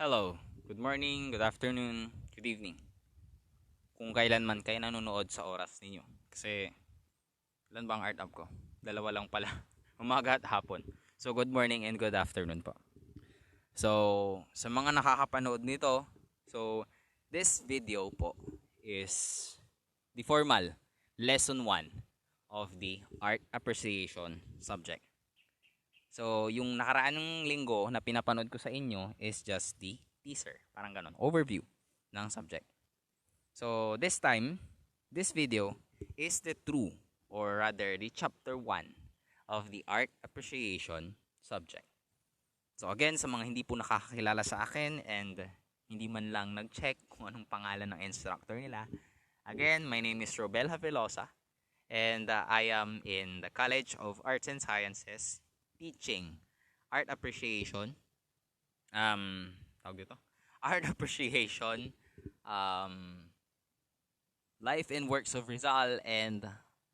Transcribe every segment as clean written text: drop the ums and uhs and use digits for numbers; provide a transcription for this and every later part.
Hello, good morning, good afternoon, good evening. Kung kailan man kayo nanonood sa oras ninyo. Kasi, ilan ba ang art up ko? Dalawa lang pala. Umaga at hapon. So, good morning and good afternoon po. So, sa mga nakakapanood nito, so, this video po is the formal lesson 1 of the art appreciation subject. So, yung nakaraan ng linggo na pinapanood ko sa inyo is just the teaser. Parang ganon. Overview ng subject. So, this time, this video is the true or rather the chapter 1 of the art appreciation subject. So, again, sa mga hindi po nakakakilala sa akin and hindi man lang nag-check kung anong pangalan ng instructor nila. Again, my name is Robel Havelosa and I am in the College of Arts and Sciences teaching art appreciation tawag dito art appreciation, life and works of Rizal, and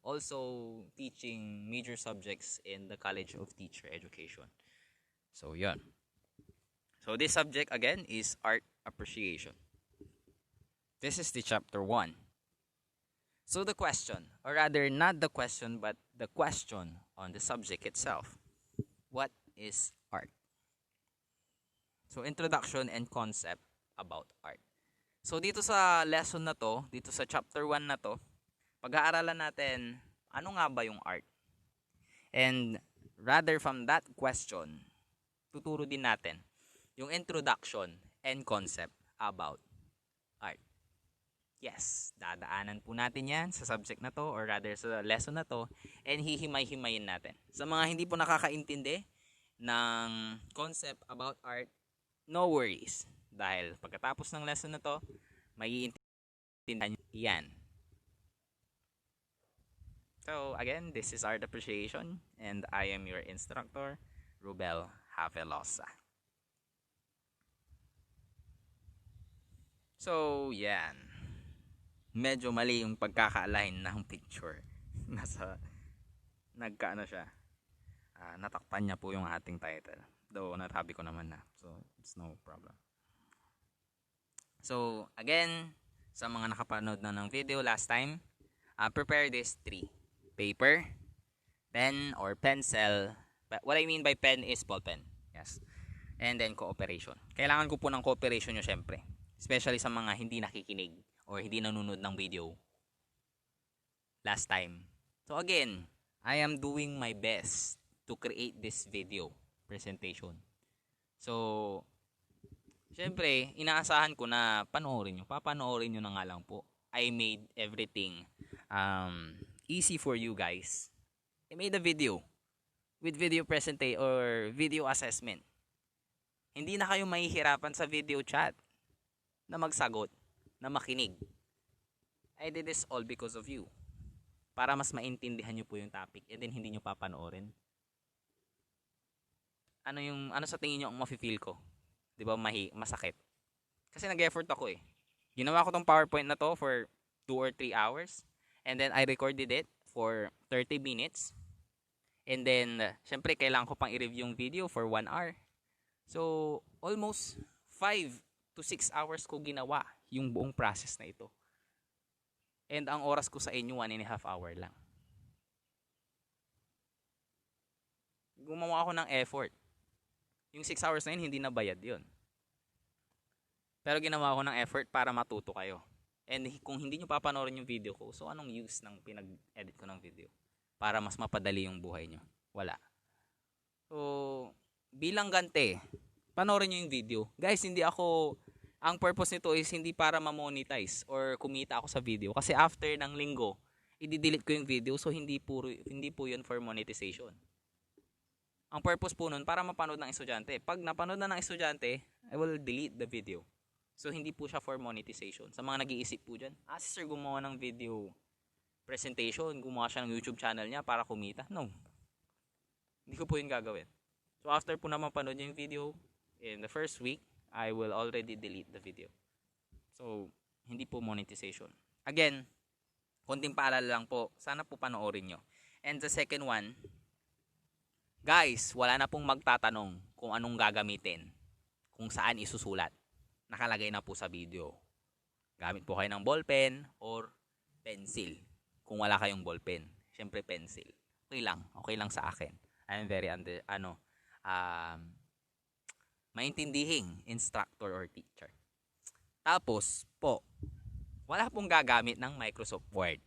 also teaching major subjects in the College of Teacher Education. So yun, so this subject again is art appreciation. This is the chapter 1. So the question, or rather not the question but the question on the subject itself: what is art? So, introduction and concept about art. So, dito sa lesson na to, dito sa chapter 1 na to, pag-aaralan natin ano nga ba yung art. And rather from that question, tuturo din natin yung introduction and concept about art. Yes, dadaanan po natin yan sa subject na to or rather sa lesson na to and hihimay-himayin natin. Sa mga hindi po nakakaintindi ng concept about art, no worries. Dahil pagkatapos ng lesson na to, maiintindihan nyo yan. So again, this is Art Appreciation and I am your instructor, Rubel Havelosa. So yan. Medyo mali yung pagkaka-align ng picture. Nagkaano siya. Natakpan niya po yung ating title. Though natabi ko naman na. So it's no problem. So again, sa mga nakapanood na ng video last time, prepare this 3. Paper, pen or pencil. What I mean by pen is ball pen. Yes. And then cooperation. Kailangan ko po ng cooperation nyo syempre. Especially sa mga hindi nakikinig or hindi nanonood ng video last time. So again, I am doing my best to create this video presentation. So, syempre, inaasahan ko na panoorin nyo. Papanoorin nyo na nga lang po. I made everything easy for you guys. I made a video with video presentation or video assessment. Hindi na kayo mahihirapan sa video chat na magsagot, na makinig. I did this all because of you. Para mas maintindihan nyo po yung topic and then hindi nyo papanoorin. Ano sa tingin nyo ang mafe-feel ko? 'Di ba masakit? Kasi nag-effort ako eh. Ginawa ko tong PowerPoint na to for 2 or 3 hours and then I recorded it for 30 minutes. And then syempre kailangan ko pang i-review yung video for 1 hour. So almost 5 to 6 hours ko ginawa yung buong process na ito. And ang oras ko sa inyo 1.5 hour lang. Gumawa ako ng effort. Yung 6 hours na yun, hindi na bayad yun. Pero ginawa ko ng effort para matuto kayo. And kung hindi nyo papanoorin yung video ko, so anong use ng pinag-edit ko ng video? Para mas mapadali yung buhay nyo. Wala. So, bilang ganti, panoorin nyo yung video. Guys, ang purpose nito is hindi para ma-monetize or kumita ako sa video. Kasi after ng linggo, i-delete ko yung video. So, hindi po yun for monetization. Ang purpose po nun, para mapanood ng estudyante. Pag napanood na ng estudyante, I will delete the video. So, hindi po siya for monetization. Sa mga nag-iisip po dyan, si sir gumawa ng video presentation, gumawa siya ng YouTube channel niya para kumita. No. Hindi ko po yun gagawin. So, after po na mapanood yung video, in the first week, I will already delete the video. So, hindi po monetization. Again, konting paalala lang po, sana po panoorin nyo. And the second one, guys, wala na pong magtatanong kung anong gagamitin. kung saan isusulat. Nakalagay na po sa video. Gamit po kayo ng ballpen or pencil. Kung wala kayong ballpen, syempre pencil. Okay lang sa akin. I'm very maintindihing instructor or teacher. Tapos po, wala pong gagamit ng Microsoft Word.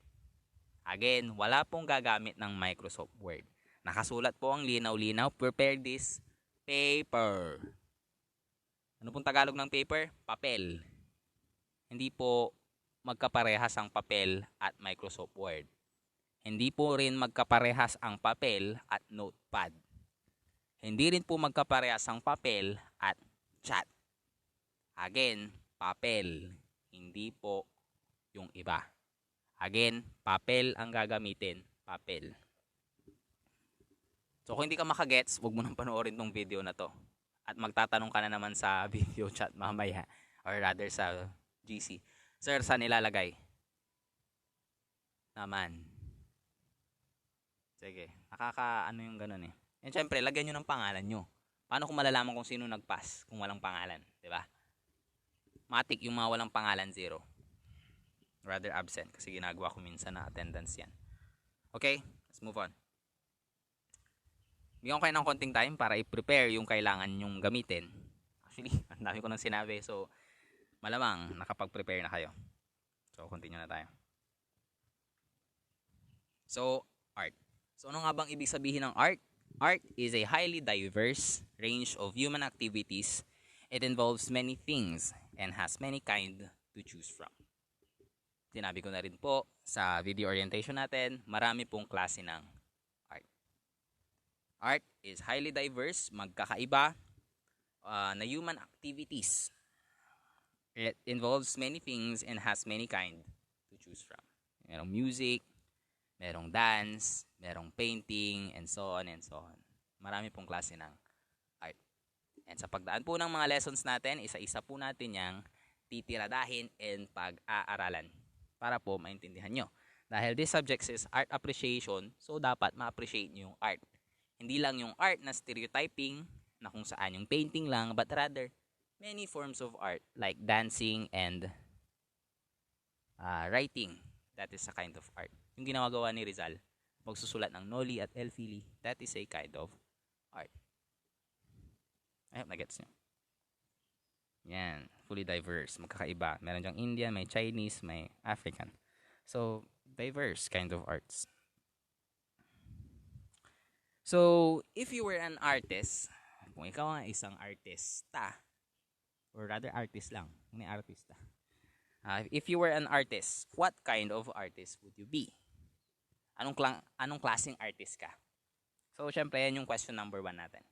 Again, wala pong gagamit ng Microsoft Word. Nakasulat po ang linaw-linaw, prepare this paper. Ano pong Tagalog ng paper? Papel. Hindi po magkaparehas ang papel at Microsoft Word. Hindi po rin magkaparehas ang papel at notepad. Hindi rin po magkaparehas ang papel at chat. Again, papel. Hindi po yung iba. Again, papel ang gagamitin. Papel. So kung hindi ka makagets, huwag mo nang panoorin tong video na to. At magtatanong ka na naman sa video chat mamaya. Or rather sa GC. Sir, saan nilalagay? Naman. Sige. Nakakaano yung ganun eh. And syempre, lagyan nyo ng pangalan nyo. Paano kung malalaman kung sino nag-pass kung walang pangalan? Diba? Matik yung mga walang pangalan, 0. Rather absent. Kasi ginagawa ko minsan na attendance yan. Okay? Let's move on. Bigyan ko kayo ng konting time para i-prepare yung kailangan nyong gamitin. Actually, ang dami ko nang sinabi. So, malamang nakapag-prepare na kayo. So, continue na tayo. So, art. So, ano nga bang ibig sabihin ng art? Art is a highly diverse range of human activities. It involves many things and has many kind to choose from. Sinabi ko na rin po sa video orientation natin, marami pong klase ng art. Art is highly diverse, magkakaiba na human activities. It involves many things and has many kind to choose from. Merong music, merong dance, merong painting, and so on and so on. Marami pong klase ng art. And sa pagdaan po ng mga lessons natin, isa-isa po natin yang titiradahin and pag-aaralan para po maintindihan nyo. Dahil this subject is art appreciation, so dapat ma-appreciate nyo yung art. Hindi lang yung art na stereotyping, na kung saan yung painting lang, but rather many forms of art like dancing and writing. That is a kind of art. Yung ginagawa ni Rizal, magsusulat ng Noli at Elfili, that is a kind of art. I hope na-gets nyo. Yan, fully diverse, magkakaiba. Meron dyang Indian, may Chinese, may African. So, diverse kind of arts. So, if you were an artist, kung ikaw ang isang artista, or rather artist lang, hindi artista. If you were an artist, what kind of artist would you be? Anong klaseng artist ka? So, syempre, yan yung question number 1 natin.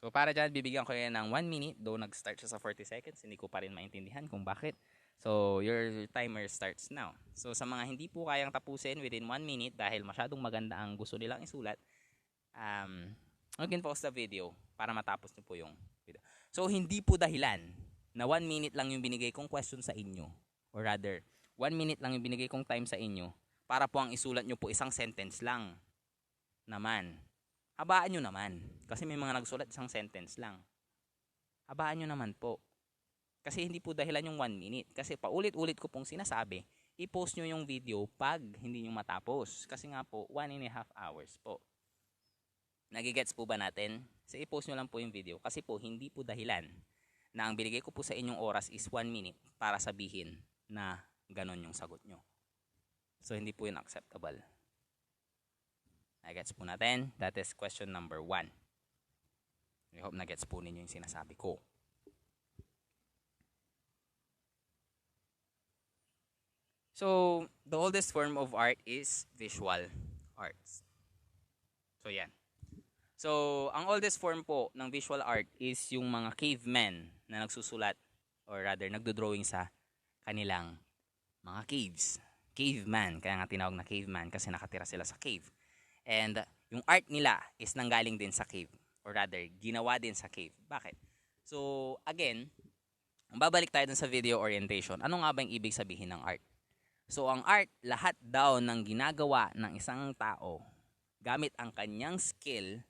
So, para dyan, bibigyan ko yan ng 1 minute. Though nag-start siya sa 40 seconds, hindi ko pa rin maintindihan kung bakit. So, your timer starts now. So, sa mga hindi po kayang tapusin within 1 minute dahil masyadong maganda ang gusto nilang isulat, you can pause the video para matapos nyo po yung video. So, hindi po dahilan na 1 minute lang yung binigay kong question sa inyo, or rather, 1 minute lang yung binigay kong time sa inyo, para po ang isulat nyo po isang sentence lang naman. Habaan nyo naman. Kasi may mga nagsulat isang sentence lang. Habaan nyo naman po. Kasi hindi po dahilan yung 1 minute. Kasi paulit-ulit ko pong sinasabi, i-post nyo yung video pag hindi nyo matapos. Kasi nga po, 1.5 hours po. Nagigets po ba natin? So, i-post nyo lang po yung video. Kasi po, hindi po dahilan na ang binigay ko po sa inyong oras is 1 minute para sabihin na ganon yung sagot nyo. So, hindi po yun acceptable. Nagets po natin. That is question number 1. I hope nagets po ninyo yung sinasabi ko. So, the oldest form of art is visual arts. So, yan. So, ang oldest form po ng visual art is yung mga cavemen na nagsusulat or rather nagdodrawing sa kanilang mga caves. Caveman, kaya nga tinawag na caveman kasi nakatira sila sa cave. And yung art nila is nanggaling din sa cave or rather ginawa din sa cave. Bakit? So, again, babalik tayo dun sa video orientation. Ano nga ba yung ibig sabihin ng art? So, ang art, lahat daw ng ginagawa ng isang tao gamit ang kanyang skill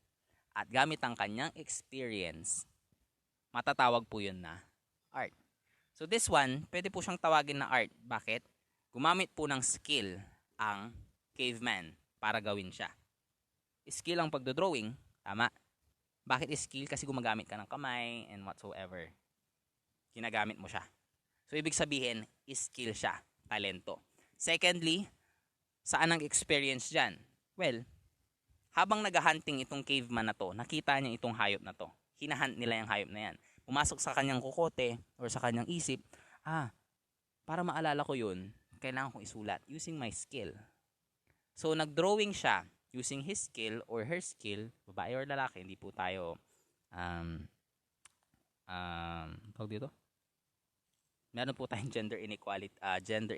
at gamit ang kanyang experience matatawag po yun na art. So this one, pwede po siyang tawagin na art. Bakit? Gumamit po ng skill ang caveman para gawin siya. Skill ang pagdodrawing, tama. Bakit skill? Kasi gumagamit ka ng kamay and whatsoever. Ginagamit mo siya. So ibig sabihin, skill siya, talento. Secondly, saan ang experience dyan? Well, habang naghahunting itong caveman na to, nakita niya itong hayop na to. Hinahunt nila yung hayop na yan. Pumasok sa kanyang kukote or sa kanyang isip, para maalala ko yun, kailangan kong isulat using my skill. So nagdrawing siya using his skill or her skill, babae or lalaki, hindi po tayo tawag dito? Meron po tayong gender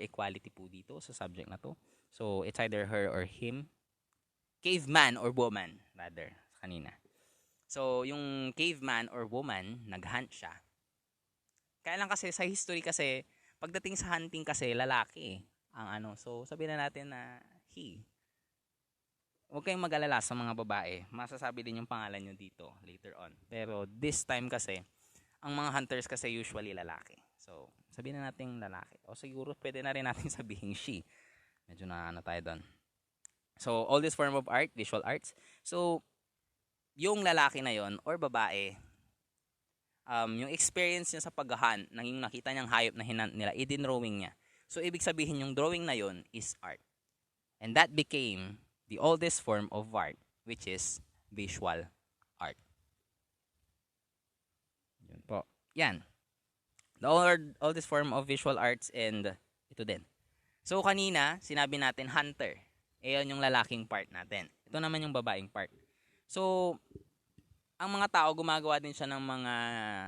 equality po dito sa subject na to. So it's either her or him. Caveman or woman rather kanina. So yung caveman or woman naghunt siya. Kaya lang kasi sa history kasi pagdating sa hunting kasi lalaki ang So sabihin na natin na he. Huwag kayong mag-alala sa mga babae. Masasabi din yung pangalan nyo dito later on. Pero this time kasi ang mga hunters kasi usually lalaki. So sabihin na natin lalaki. O siguro pwede na rin natin sabihin she. Medyo na tayo doon. So, all this form of art, visual arts. So, yung lalaki na yon or babae, yung experience niya sa paghahunt, yung nakita niyang hayop na hinunt nila, i-drawing niya. So, ibig sabihin yung drawing na yon is art. And that became the oldest form of art, which is visual art. Yun po. Yan. The oldest form of visual arts and ito din. So, kanina, sinabi natin hunter. Ayan yung lalaking part natin. Ito naman yung babaeng part. So, ang mga tao gumagawa din siya ng mga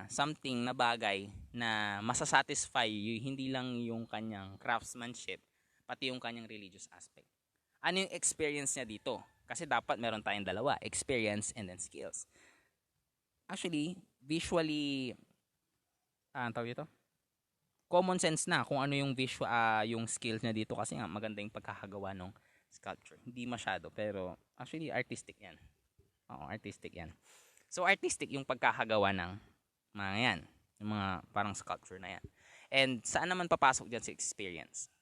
something na bagay na masasatisfy hindi lang yung kanyang craftsmanship, pati yung kanyang religious aspect. Ano yung experience niya dito? Kasi dapat meron tayong dalawa, experience and then skills. Actually, visually, tawag ito? Common sense na kung ano yung yung skills niya dito kasi nga maganda yung pagkakagawa ng sculpture. Hindi masyado, pero actually artistic yan. Oo, artistic yan. So, artistic yung pagkakagawa ng mga yan. Yung mga parang sculpture na yan. And saan naman papasok dyan sa experience?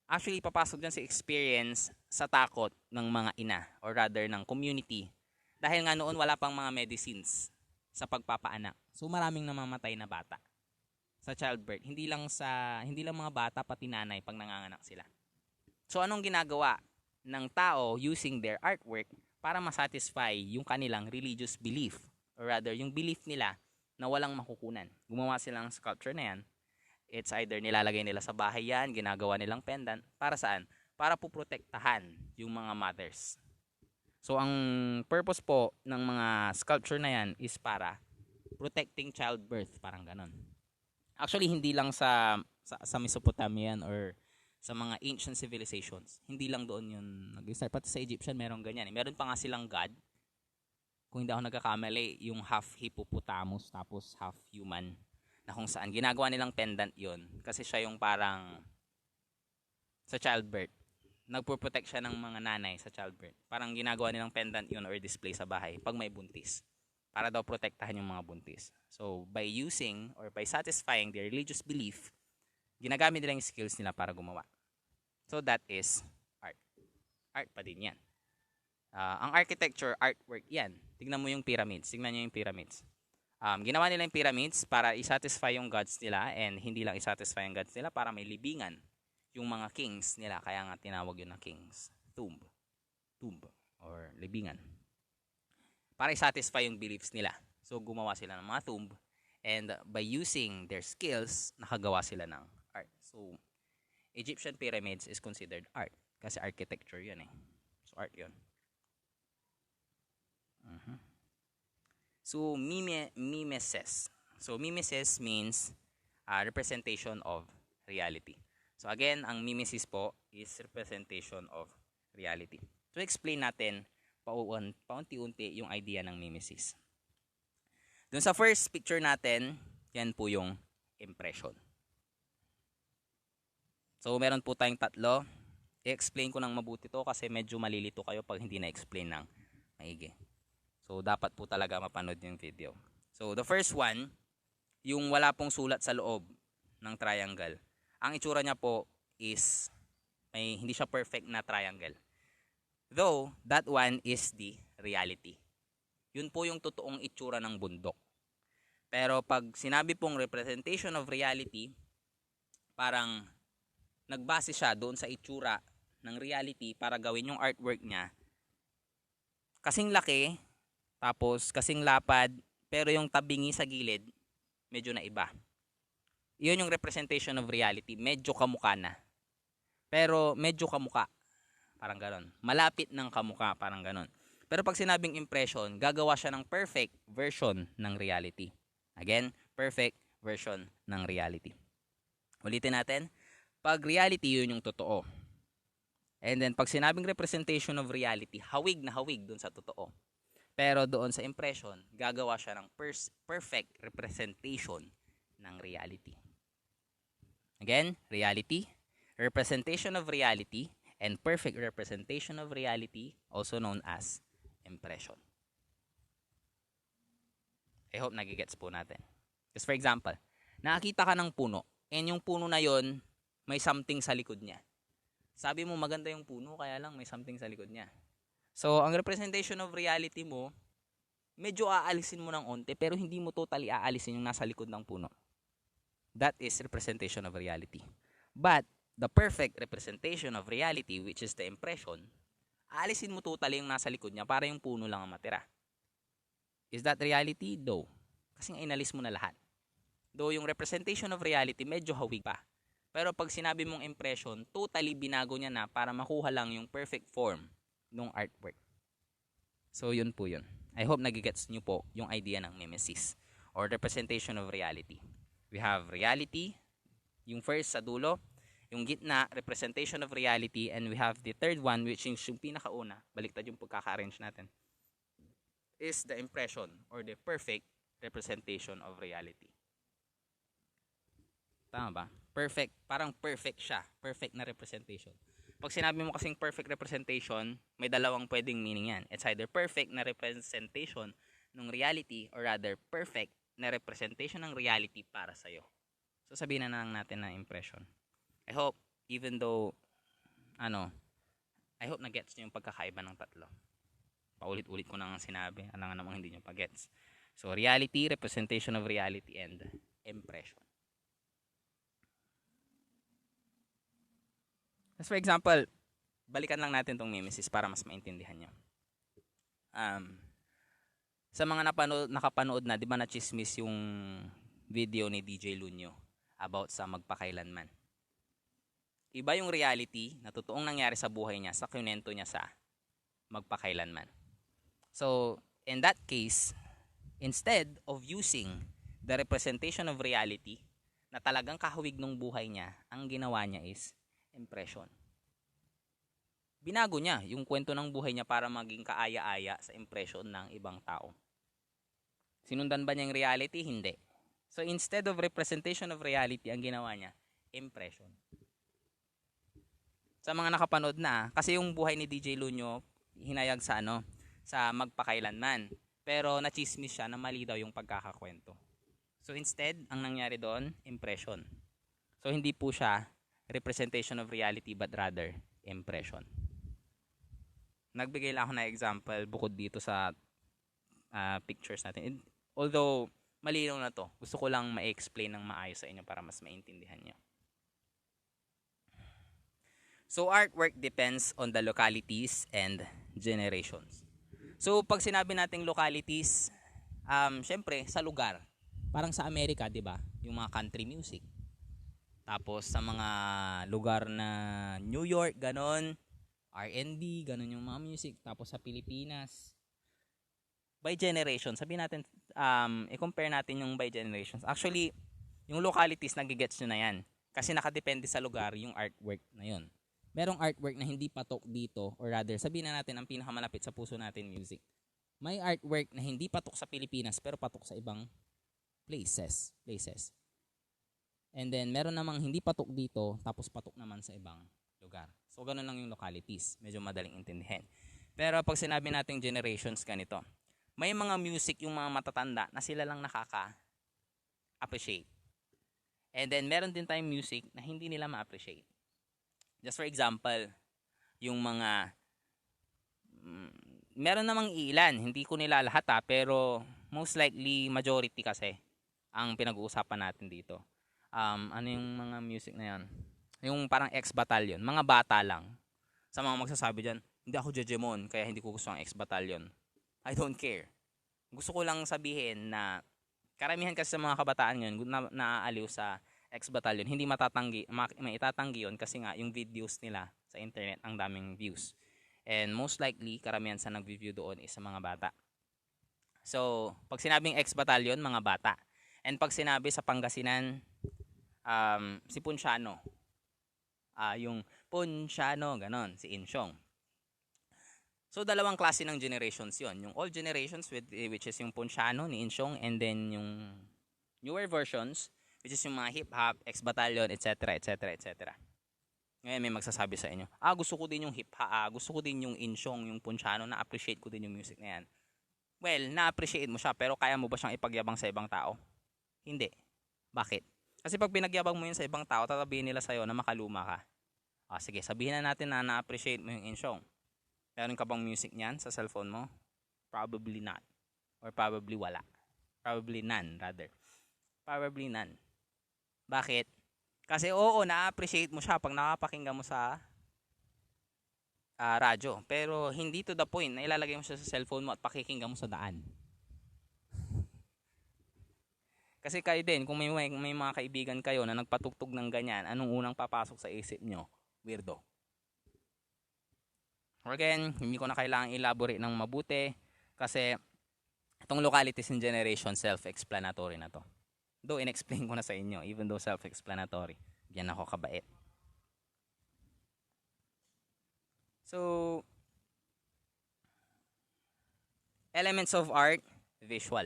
Actually, papasok dyan sa experience sa takot ng mga ina or rather ng community. Dahil nga noon wala pang mga medicines sa pagpapaanak. So, maraming namamatay na bata sa childbirth. Hindi lang mga bata, pati nanay pag nanganganak sila. So, anong ginagawa ng tao using their artwork para masatisfy yung kanilang religious belief? Or rather, yung belief nila na walang makukunan. Gumawa sila ng sculpture na yan. It's either nilalagay nila sa bahay yan, ginagawa nilang pendant. Para saan? Para po protektahan yung mga mothers. So, ang purpose po ng mga sculpture na yan is para protecting childbirth. Parang ganon. Actually, hindi lang sa Mesopotamian or sa mga ancient civilizations. Hindi lang doon yun nag-start. Pati sa Egyptian meron ganyan. Meron pa nga silang god. Kung hindi ako nagkakamali, yung half hippopotamus tapos half human. Na kung saan ginagawa nilang pendant yun. Kasi siya yung parang sa childbirth. Nagpo-protect siya ng mga nanay sa childbirth. Parang ginagawa nilang pendant yun or display sa bahay pag may buntis. Para daw protektahan yung mga buntis. So, by using or by satisfying their religious belief, ginagamit nila yung skills nila para gumawa. So, that is art. Art pa din yan. Ang architecture, artwork, yan. Tignan mo yung pyramids. Tignan nyo yung pyramids. Ginawa nila yung pyramids para isatisfy yung gods nila and hindi lang isatisfy yung gods nila para may libingan yung mga kings nila. Kaya nga tinawag yun na kings. Tomb or libingan. Para isatisfy yung beliefs nila. So, gumawa sila ng mga tomb and by using their skills, nakagawa sila ng art. So, Egyptian pyramids is considered art kasi architecture yun eh. So, art yun. So, mimesis. So, mimesis means representation of reality. So, again, ang mimesis po is representation of reality. So, explain natin paunti-unti yung idea ng mimesis. Dun sa first picture natin, yan po yung impression. So, meron po tayong tatlo. I-explain ko ng mabuti to kasi medyo malilito kayo pag hindi na-explain ng maigi. So, dapat po talaga mapanood yung video. So, the first one, yung wala pong sulat sa loob ng triangle. Ang itsura niya po is hindi siya perfect na triangle. Though, that one is the reality. Yun po yung totoong itsura ng bundok. Pero pag sinabi pong representation of reality, parang nagbase siya doon sa itsura ng reality para gawin yung artwork niya. Kasing laki, tapos kasing lapad, pero yung tabingi sa gilid, medyo naiba. Iyon yung representation of reality. Medyo kamukha na. Pero medyo kamukha. Parang ganon. Malapit ng kamukha. Parang ganon. Pero pag sinabing impression, gagawa siya ng perfect version ng reality. Again, perfect version ng reality. Ulitin natin. Pag reality, yun yung totoo. And then, pag sinabing representation of reality, hawig na hawig dun sa totoo. Pero doon sa impression, gagawa siya ng perfect representation ng reality. Again, reality, representation of reality, and perfect representation of reality, also known as impression. I hope nagigets po natin. Just for example, nakakita ka ng puno, and yung puno na yon may something sa likod niya. Sabi mo maganda yung puno, kaya lang may something sa likod niya. So, ang representation of reality mo, medyo aalisin mo ng onte, pero hindi mo totally aalisin yung nasa likod ng puno. That is representation of reality. But, the perfect representation of reality, which is the impression, aalisin mo totally yung nasa likod niya para yung puno lang ang matira. Is that reality? Though. Kasi inalis mo na lahat. Though yung representation of reality, medyo hawig pa. Pero pag sinabi mong impression, totally binago niya na para makuha lang yung perfect form ng artwork. So, yun po yun. I hope nagigets nyo po yung idea ng mimesis or representation of reality. We have reality, yung first sa dulo, yung gitna, representation of reality, and we have the third one, which is yung pinakauna, baliktad yung pagkaka-arrange natin, is the impression or the perfect representation of reality. Tama ba? Perfect. Parang perfect siya. Perfect na representation. Pag sinabi mo kasing perfect representation, may dalawang pwedeng meaning yan. It's either perfect na representation ng reality or rather perfect na representation ng reality para sa'yo. So sabihin na lang natin na impression. I hope, even though, I hope na-gets nyo yung pagkakaiba ng tatlo. Paulit-ulit ko nang sinabi. Alam nga namang hindi nyo pa-gets. So, reality, representation of reality, and impression. As for example, balikan lang natin tong mimesis para mas maintindihan nyo. Sa mga nakapanood na, di ba na-chismis yung video ni DJ Lunyo about sa magpakailanman. Iba yung reality na totoong nangyari sa buhay niya sa kinento niya sa magpakailanman. So, in that case, instead of using the representation of reality na talagang kahawig ng buhay niya, ang ginawa niya is impression. Binago niya yung kwento ng buhay niya para maging kaaya-aya sa impression ng ibang tao. Sinundan ba niya yung reality? Hindi. So, instead of representation of reality, ang ginawa niya, impression. Sa mga nakapanood na, kasi yung buhay ni DJ Lunyo, hinayag sa sa magpakailanman. Pero nachismis siya na mali daw yung pagkakakwento. So instead, ang nangyari doon, impression. So hindi po siya representation of reality but rather impression. Nagbigay lang ako ng example bukod dito sa pictures natin. Although malinaw na to, gusto ko lang ma-explain ng maayos sa inyo para mas maintindihan nyo. So artwork depends on the localities and generations. So pag sinabi nating localities, syempre sa lugar. Parang sa Amerika, 'di ba? Yung mga country music. Tapos sa mga lugar na New York, ganon, R&B, ganon yung mga music. Tapos sa Pilipinas, by generation, sabihin natin, i-compare natin yung by generations. Actually, yung localities, nagigets nyo na yan. Kasi nakadepende sa lugar yung artwork na yun. Merong artwork na hindi patok dito, or rather, sabihin na natin ang pinakamalapit sa puso natin, music. May artwork na hindi patok sa Pilipinas, pero patok sa ibang places. And then, meron namang hindi patok dito, tapos patok naman sa ibang lugar. So, ganun lang yung localities. Medyo madaling intindihin. Pero pag sinabi natin generations, ganito. may mga music yung mga matatanda na sila lang nakaka-appreciate. And then, meron din tayong music na hindi nila ma-appreciate. Just for example, yung mga, meron namang ilan, hindi ko nila lahat pero most likely, majority kasi, ang pinag-uusapan natin dito. Ano yung mga music na yan? Yung parang ex-battalion, mga bata lang. Sa mga magsasabi dyan, hindi ako Jejemon, kaya hindi ko gusto ang ex-battalion. I don't care. Gusto ko lang sabihin na karamihan kasi sa mga kabataan ngayon na naaaliw sa ex-battalion, hindi maitatanggi yun kasi nga yung videos nila sa internet ang daming views. And most likely, karamihan sa nag-view doon is sa mga bata. So, pag sinabing ex-battalion, mga bata. And pag sinabi sa Pangasinan, si Punsyano, yung Punsyano, ganon, si Insyong. So, dalawang klase ng generations yon. Yung old generations, which is yung Punsyano ni Insyong, and then yung newer versions, which is yung mga hip-hop, ex-battalion, etc., etc., etc. Ngayon may magsasabi sa inyo, gusto ko din yung hip-hop, gusto ko din yung Insyong, yung Punsyano, na-appreciate ko din yung music na yan. Well, na-appreciate mo siya, pero kaya mo ba siyang ipagyabang sa ibang tao? Hindi. Bakit? Kasi pag pinagyabang mo yun sa ibang tao, tatabihin nila sa'yo na makaluma ka. Sige, sabihin na natin na na-appreciate mo yung Insyong. Meron ka bang music niyan sa cellphone mo? Probably not. Or probably wala. Probably none, rather. Probably none. Bakit? Kasi na-appreciate mo siya pag nakapakinggan mo sa radyo. Pero hindi to the point na ilalagay mo siya sa cellphone mo at pakikinggan mo sa daan. Kasi kayo din, kung may mga kaibigan kayo na nagpatugtog ng ganyan, anong unang papasok sa isip nyo? Weirdo. Again, hindi ko na kailangang elaborate ng mabuti kasi itong localities and generation, self-explanatory na to. Though in-explain ko na sa inyo, even though self-explanatory. Yan ako kabait. So, elements of art, visual.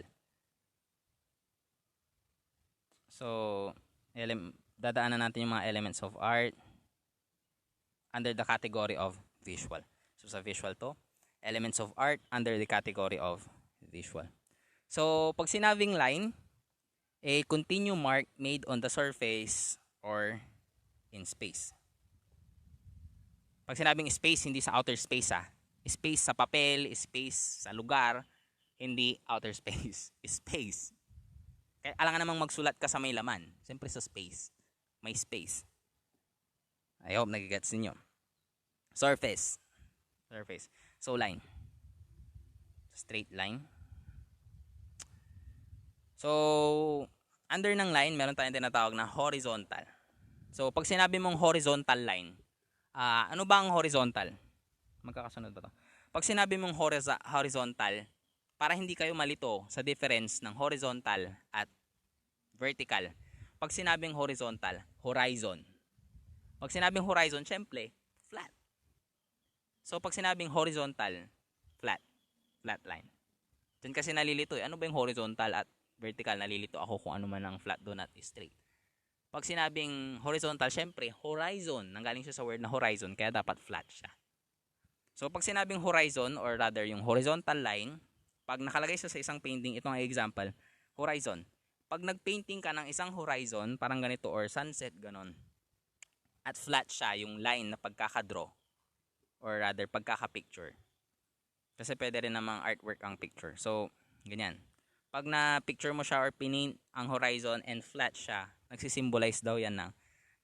So, dadaanan natin yung mga elements of art under the category of visual. So, sa visual to, elements of art under the category of visual. So, pag sinabing line, a continuous mark made on the surface or in space. Pag sinabing space, hindi sa outer space Space sa papel, space sa lugar, hindi outer space. Space. Kaya alangan namang magsulat ka sa may laman. Siyempre sa space. May space. I hope nagigets ninyo. Surface. So, line. Straight line. So, under ng line, meron tayong tinatawag na horizontal. So, pag sinabi mong horizontal line, ano ba ang horizontal? Magkakasunod ba to? Pag sinabi mong horizontal, para hindi kayo malito sa difference ng horizontal at vertical. Pag sinabing horizontal, horizon. Pag sinabing horizon, syempre, flat. So, pag sinabing horizontal, flat line. Diyan kasi nalilito ano ba yung horizontal at vertical? Nalilito ako kung ano man ang flat doon at straight. Pag sinabing horizontal, syempre, horizon. Nanggaling siya sa word na horizon, kaya dapat flat siya. So, pag sinabing horizon, or rather yung horizontal line, pag nakalagay siya sa isang painting, itong example, horizon. Pag nagpainting ka ng isang horizon, parang ganito, or sunset, ganon, at flat siya, yung line na pagkakadraw, or rather, pagkaka-picture. Kasi pwede rin namang artwork ang picture. So, ganyan. Pag na-picture mo siya or pinaint ang horizon and flat siya, nagsisimbolize daw yan ng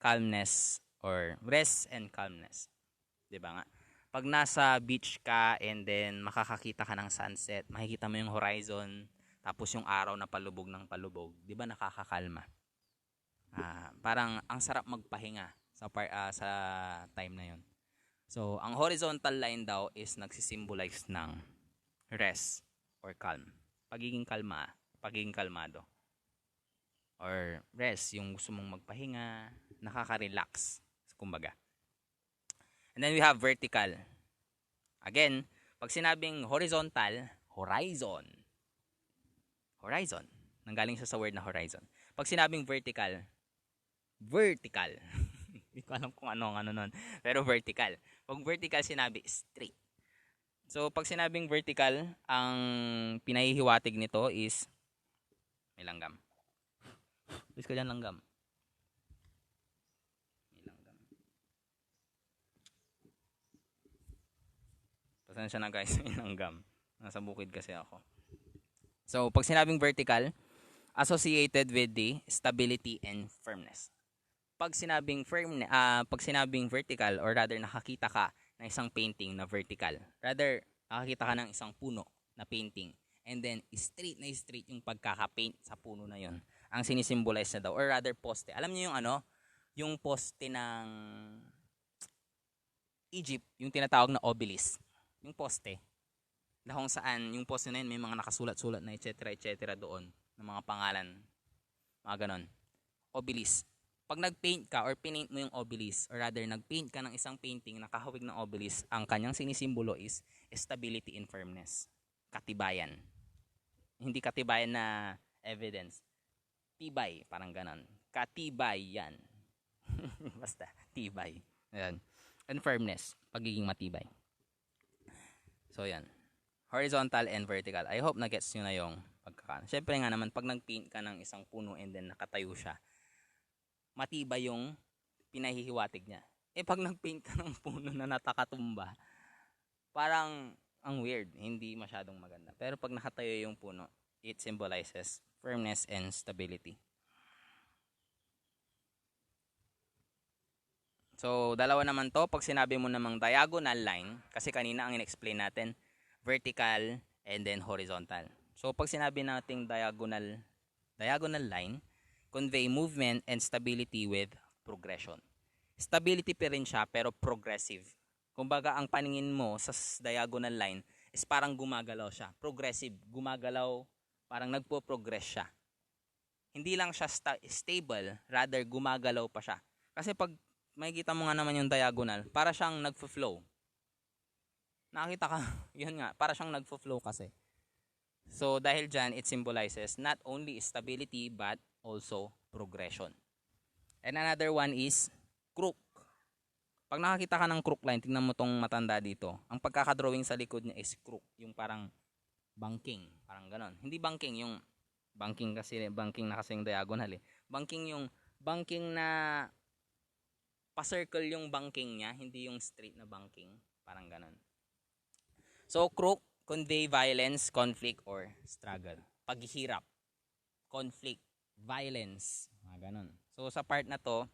calmness or rest and calmness. Diba nga? Pag nasa beach ka and then makakakita ka ng sunset, makikita mo yung horizon, tapos yung araw na palubog ng palubog, diba nakakakalma? Parang ang sarap magpahinga sa time na yun. So, ang horizontal line daw is nagsisimbolize ng rest or calm. Pagiging kalmado. Or rest, yung gusto mong magpahinga, nakaka-relax, kumbaga. And then we have vertical. Again, pag sinabing horizontal, horizon. Nanggaling siya sa word na horizon. Pag sinabing vertical. Hindi ko alam kung ano nun. Pero vertical. Pag vertical sinabi, straight. So, pag sinabing vertical, ang pinahihiwatig nito is may langgam. Please ko dyan langgam. May langgam. Pasensya na guys, may langgam. Nasa bukid kasi ako. So, pag sinabing vertical, associated with the stability and firmness. Pag sinabing pag sinabing vertical, or rather nakakita ka ng isang painting na vertical, rather nakakita ka ng isang puno na painting, and then straight yung pagkaka-paint sa puno na yon, ang sinisimbolize na daw, or rather poste. Alam niyo yung yung poste ng Egypt, yung tinatawag na obelisk, yung poste na kung saan yung poste na yun may mga nakasulat-sulat na etc doon ng mga pangalan, mga ganon. Obelisk. Pag nag-paint ka or pinaint mo yung obelisk, or rather nag-paint ka ng isang painting na kahawig ng obelisk, ang kanyang sinisimbolo is stability and firmness. Katibayan. Hindi katibayan na evidence. Tibay, parang ganon. Katibayan. Basta, tibay. Ayan. And firmness, pagiging matibay. So, yan. Horizontal and vertical. I hope na-gets nyo na yung pagkaka. Siyempre nga naman, pag nag-paint ka ng isang puno and then nakatayo siya, matibay yung pinahihiwatig niya. Pag nag-paint ka ng puno na natakatumba, parang ang weird, hindi masyadong maganda. Pero pag nakatayo yung puno, it symbolizes firmness and stability. So, dalawa naman to. Pag sinabi mo namang diagonal line, kasi kanina ang in-explain natin, vertical and then horizontal. So, pag sinabi nating diagonal line, convey movement and stability with progression. Stability pa rin siya pero progressive. Kumbaga ang paningin mo sa diagonal line is parang gumagalaw siya. Progressive, gumagalaw, parang nagpo-progress siya. Hindi lang siya stable, rather gumagalaw pa siya. Kasi pag makikita mo nga naman yung diagonal, para siyang nagfo-flow. Nakita ka, yun nga, para siyang nagfo-flow kasi. So dahil dyan, it symbolizes not only stability but also progression. And another one is crook. Pag nakakita ka ng crook line, tingnan mo tong matanda dito. Ang pagkakadrawing sa likod niya is crook, yung parang banking, parang ganon. Hindi banking, yung banking na kasi yung diagonal eh. Banking yung banking na pa-circle yung banking niya, hindi yung straight na banking, parang ganon. So crook convey violence, conflict, or struggle. Paghihirap, conflict, violence, mga ganun. So sa part na to,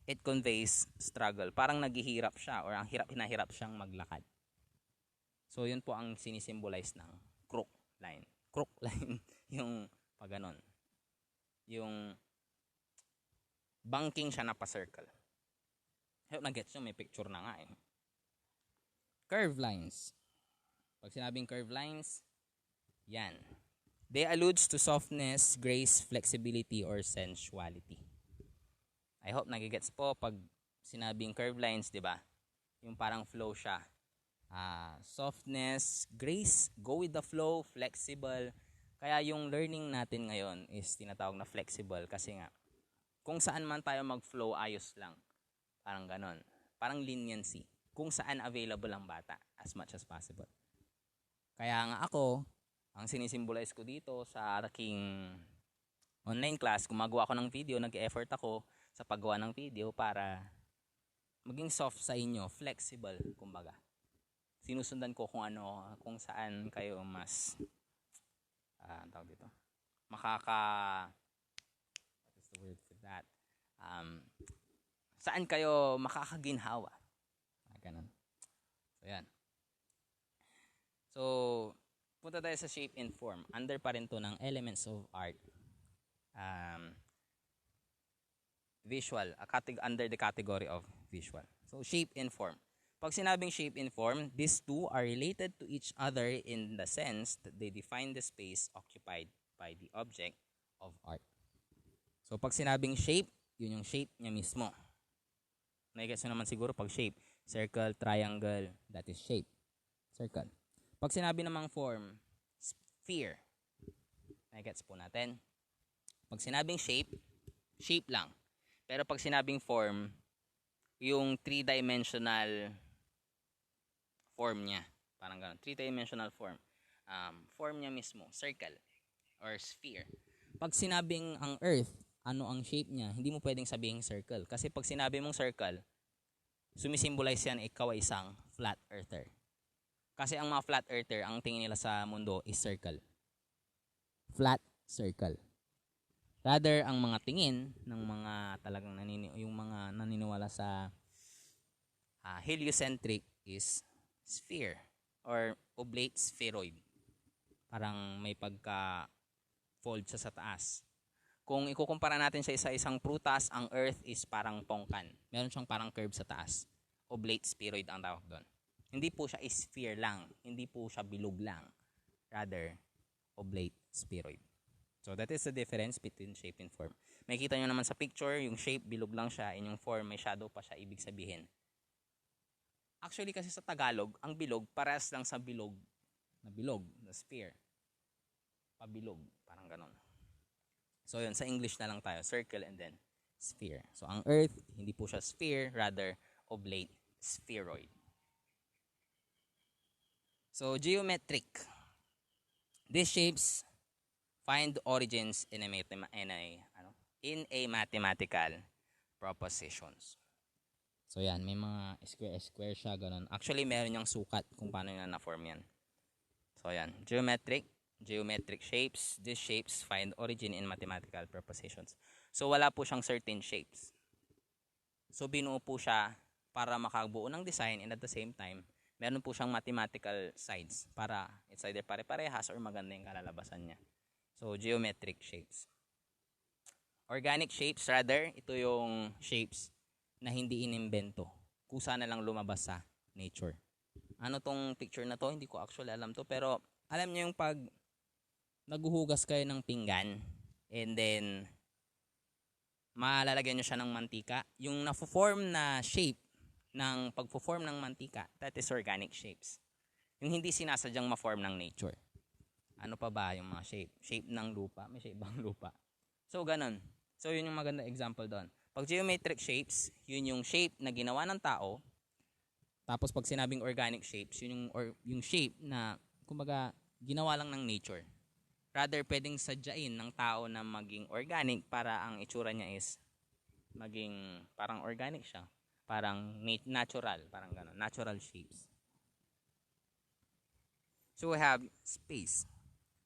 it conveys struggle. Parang naghihirap siya or ang hinahirap siyang maglakad. So yun po ang sinisimbolize ng crook line. Crook line yung pag ganun. Yung banking siya na pa-circle. Na-gets nyo, may picture na nga eh. Curve lines. Pag sinabing curve lines, yan. They alludes to softness, grace, flexibility, or sensuality. I hope nagigets po pag sinabing curve lines, di ba? Yung parang flow siya. Softness, grace, go with the flow, flexible. Kaya yung learning natin ngayon is tinatawag na flexible kasi nga, kung saan man tayo mag-flow, ayos lang. Parang ganon. Parang leniency. Kung saan available ang bata as much as possible. Kaya nga ako, ang sinisimbolize ko dito sa aking online class, gumagawa ako ng video, nag-effort ako sa paggawa ng video para maging soft sa inyo, flexible, kumbaga. Sinusundan ko kung saan kayo mas tawag dito, what is the word for that? Saan kayo makakaginhawa. Ganun. So, yan. So, punta tayo sa shape and form. Under pa rin to ng elements of art. Visual. Under the category of visual. So, shape and form. Pag sinabing shape and form, these two are related to each other in the sense that they define the space occupied by the object of art. So, pag sinabing shape, yun yung shape niya mismo. Nakikita nyo naman siguro pag shape. Circle, triangle, that is shape. Circle. Pag sinabi namang form, sphere. Nakikita po natin. Pag sinabing shape, shape lang. Pero pag sinabing form, yung 3-dimensional form niya. Parang ganun. Three-dimensional form. Form niya mismo, circle or sphere. Pag sinabing ang Earth, ano ang shape niya, hindi mo pwedeng sabihin circle. Kasi pag sinabi mong circle, sumisimbolize yan ikaw ay isang flat earther. Kasi ang mga flat earther, ang tingin nila sa mundo is circle. Flat circle. Rather, ang mga tingin ng mga talagang yung mga naniniwala sa heliocentric is sphere or oblate spheroid. Parang may pagka-fold siya sa taas. Kung ikukumpara natin siya sa isang prutas, ang Earth is parang pongkan. Meron siyang parang curve sa taas. Oblate spheroid ang tawag doon. Hindi po siya sphere lang. Hindi po siya bilog lang. Rather, oblate spheroid. So that is the difference between shape and form. Makikita nyo naman sa picture, yung shape bilog lang siya, and yung form may shadow pa siya, ibig sabihin. Actually kasi sa Tagalog, ang bilog parehas lang sa bilog, na sphere. Pabilog, parang ganon. So yun, sa English na lang tayo, circle and then sphere. So ang Earth, hindi po siya sphere, rather oblate spheroid. So geometric. These shapes find origins in a mathematical propositions. So yan, may mga square siya, ganun. Actually, meron yung sukat kung paano yun na-form yan. So yan, geometric shapes. These shapes find origin in mathematical propositions. So wala po siyang certain shapes. So binuo po siya para makabuo ng design, and at the same time, meron po siyang mathematical sides para it's either pare-parehas or maganda yung kalalabasan niya. So geometric shapes. Organic shapes, rather, ito yung shapes na hindi inimbento. Kusa na lang lumabas sa nature. Ano tong picture na to? Hindi ko actually alam to, pero alam niyo yung pag naghuhugas kayo ng pinggan and then malalagyan nyo siya ng mantika, yung na-form na shape ng pag-form ng mantika, that is organic shapes. Yung hindi sinasadyang ma-form ng nature. Ano pa ba yung mga shape? Shape ng lupa. May shape bang lupa? So, ganun. So, yun yung maganda example doon. Pag geometric shapes, yun yung shape na ginawa ng tao. Tapos, pag sinabing organic shapes, yun yung shape na, kumbaga, ginawa lang ng nature. Rather, pwedeng sadyain ng tao na maging organic para ang itsura niya is maging parang organic siya. Parang natural. Parang gano'n. Natural shapes. So, we have space.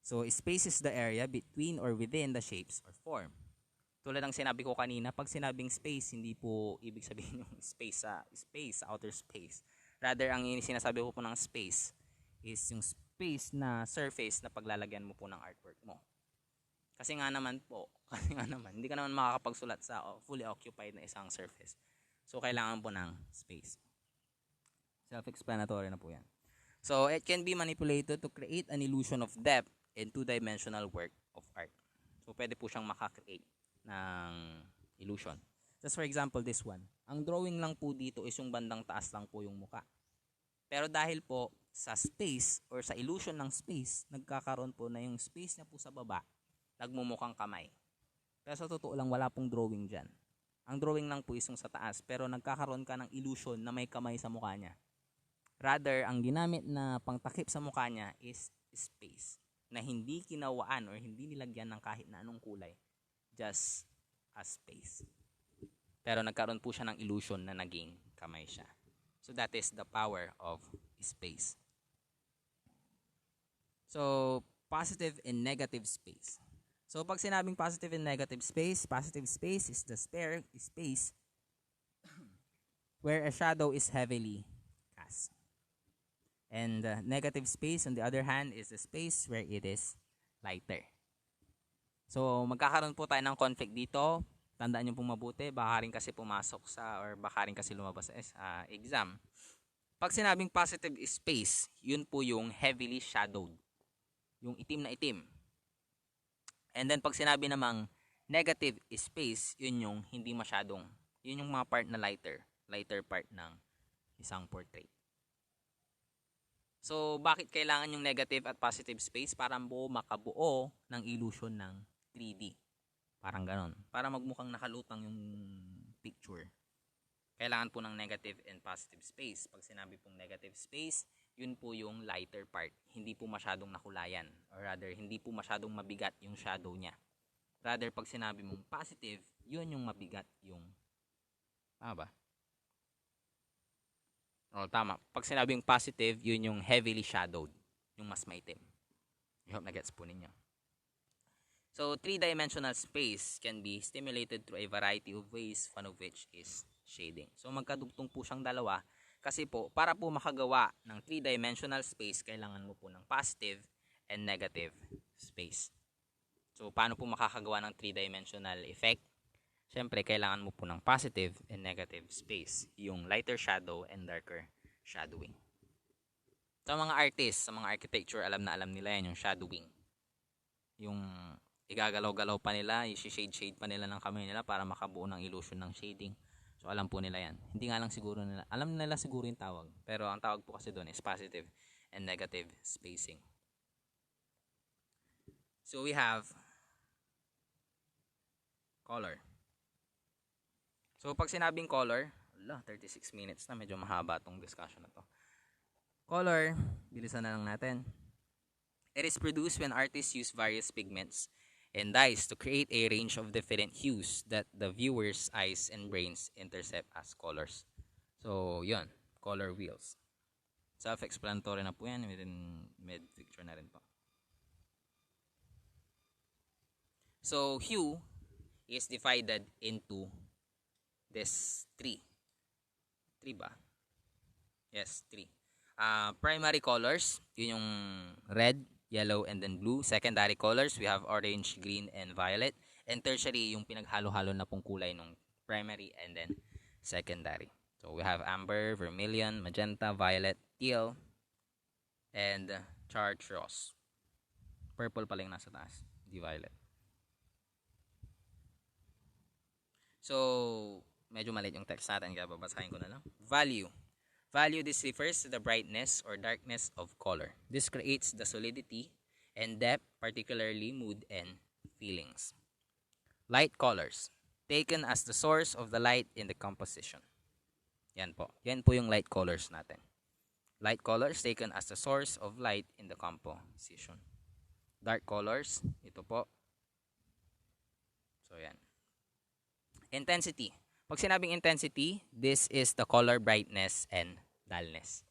So, space is the area between or within the shapes or form. Tulad ng sinabi ko kanina, pag sinabing space, hindi po ibig sabihin yung space, outer space. Rather, ang sinasabi ko po ng space is yung space na surface na paglalagyan mo po ng artwork mo. Kasi nga naman, hindi ka naman makakapagsulat sa fully occupied na isang surface. So, kailangan po ng space. Self-explanatory na po yan. So, it can be manipulated to create an illusion of depth in two-dimensional work of art. So, pwede po siyang makakreate ng illusion. Just for example, this one. Ang drawing lang po dito is yung bandang taas lang po yung muka. Pero dahil po sa space or sa illusion ng space, nagkakaroon po na yung space na po sa baba, nagmumukhang kamay. Pero sa totoo lang, wala pong drawing dyan. Ang drawing lang po is yung sa taas, pero nagkakaroon ka ng illusion na may kamay sa mukha niya. Rather, ang ginamit na pangtakip sa mukha niya is space na hindi kinawaan or hindi nilagyan ng kahit na anong kulay. Just a space. Pero nagkaroon po siya ng illusion na naging kamay siya. So that is the power of space. So, positive and negative space. So, pag sinabing positive and negative space is the space where a shadow is heavily cast. And negative space, on the other hand, is the space where it is lighter. So, magkakaroon po tayo ng conflict dito. Tandaan nyo pong mabuti, baka rin kasi pumasok or baka rin kasi lumabas sa exam. Pag sinabing positive space, yun po yung heavily shadowed. Yung itim na itim. And then, pag sinabi namang negative space, yun yung hindi masyadong, yun yung mga part na lighter part ng isang portrait. So, bakit kailangan yung negative at positive space? Para makabuo ng illusion ng 3D. Parang ganon. Para magmukhang nakalutang yung picture. Kailangan po ng negative and positive space. Pag sinabi pong negative space, yun po yung lighter part. Hindi po masyadong nakulayan. Or rather, hindi po masyadong mabigat yung shadow niya. Rather, pag sinabi mong positive, yun yung mabigat yung... Tama ba? O, tama. Pag sinabing positive, yun yung heavily shadowed. Yung mas maitim. I hope na-gets po ninyo. So, three-dimensional space can be stimulated through a variety of ways, one of which is shading. So, magkadugtong po siyang dalawa. Kasi po, para po makagawa ng three-dimensional space, kailangan mo po ng positive and negative space. So, paano po makakagawa ng three-dimensional effect? Siyempre, kailangan mo po ng positive and negative space. Yung lighter shadow and darker shadowing. Sa mga artists, sa mga architecture, alam na alam nila yan, yung shadowing. Yung igagalaw-galaw pa nila, i-shade pa nila ng kamay nila para makabuo ng illusion ng shading. So, alam po nila yan. Hindi nga lang siguro nila, alam nila siguro yung tawag. Pero ang tawag po kasi doon is positive and negative spacing. So, we have color. So, pag sinabing color, 36 minutes na, medyo mahaba tong discussion na to. Color, bilisan na lang natin. It is produced when artists use various pigments and dyes to create a range of different hues that the viewer's eyes and brains intercept as colors. So, yun, color wheels. Self-explanatory na po yan, mid-picture na rin po. So, hue is divided into this three. Three ba? Yes, three. Primary colors, yun yung red, yellow, and then blue. Secondary colors, we have orange, green, and violet. And tertiary, yung pinaghalo-halo na pong kulay ng primary and then secondary. So, we have amber, vermilion, magenta, violet, teal, and chartreuse. Purple pa lang nasa taas, di violet. So, medyo maliit yung text natin, kaya babasahin ko na lang. Value. Value, this refers to the brightness or darkness of color. This creates the solidity and depth, particularly mood and feelings. Light colors, taken as the source of the light in the composition. Yan po. Yan po yung light colors natin. Light colors taken as the source of light in the composition. Dark colors, ito po. So, yan. Intensity. Pag sinabing intensity, this is the color brightness and dullness.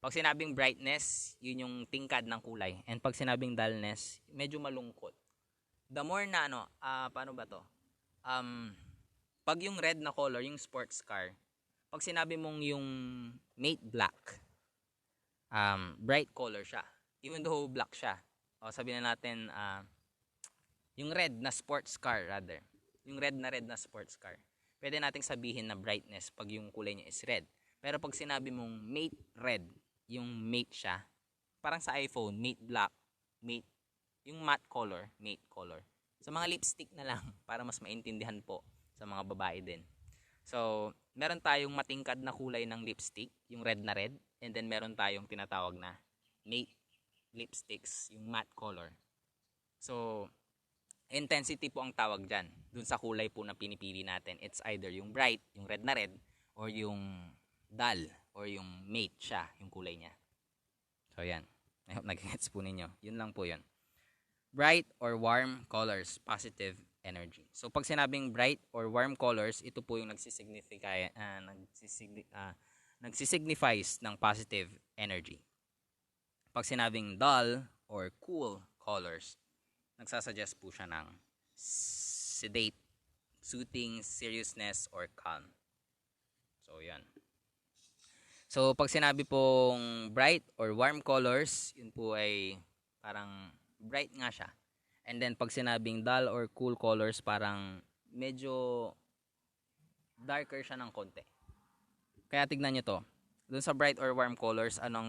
Pag sinabing brightness, yun yung tingkad ng kulay. And pag sinabing dullness, medyo malungkot. The more na paano ba to? Pag yung red na color, yung sports car, pag sinabi mong yung matte black, bright color siya. Even though black siya. O sabihin na natin, yung red na sports car rather. Yung red na sports car. Pwede nating sabihin na brightness pag yung kulay niya is red. Pero pag sinabi mong matte red, yung matte siya, parang sa iPhone, matte black, matte, yung matte color, matte color. Sa mga lipstick na lang, para mas maintindihan po sa mga babae din. So, meron tayong matingkad na kulay ng lipstick, yung red na red, and then meron tayong tinatawag na matte lipsticks, yung matte color. So, intensity po ang tawag dyan. Dun sa kulay po na pinipili natin. It's either yung bright, yung red na red, or yung dull, or yung matte siya, yung kulay niya. So, yan. I hope nag-gets po ninyo. Yun lang po yun. Bright or warm colors, positive energy. So, pag sinabing bright or warm colors, ito po yung nagsisignify ng positive energy. Pag sinabing dull or cool colors, nagsasuggest po siya ng sedate, soothing, seriousness, or calm. So, yan. So, pag sinabi pong bright or warm colors, yun po ay parang bright nga siya. And then, pag sinabing dull or cool colors, parang medyo darker siya ng konti. Kaya tignan nyo to. Dun sa bright or warm colors, anong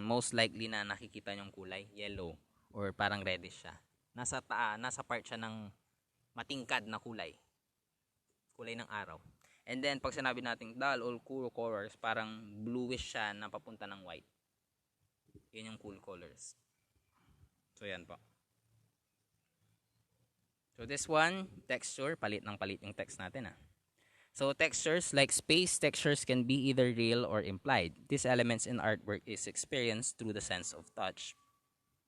most likely na nakikita nyong kulay? Yellow or parang reddish siya. Nasa part siya ng matingkad na kulay. Kulay ng araw. And then, pag sinabi natin dull or cool colors, parang bluish siya na papunta ng white. Yun yung cool colors. So, yan po. So, this one, texture, palit ng palit yung text natin. So textures like space textures can be either real or implied. These elements in artwork is experienced through the sense of touch.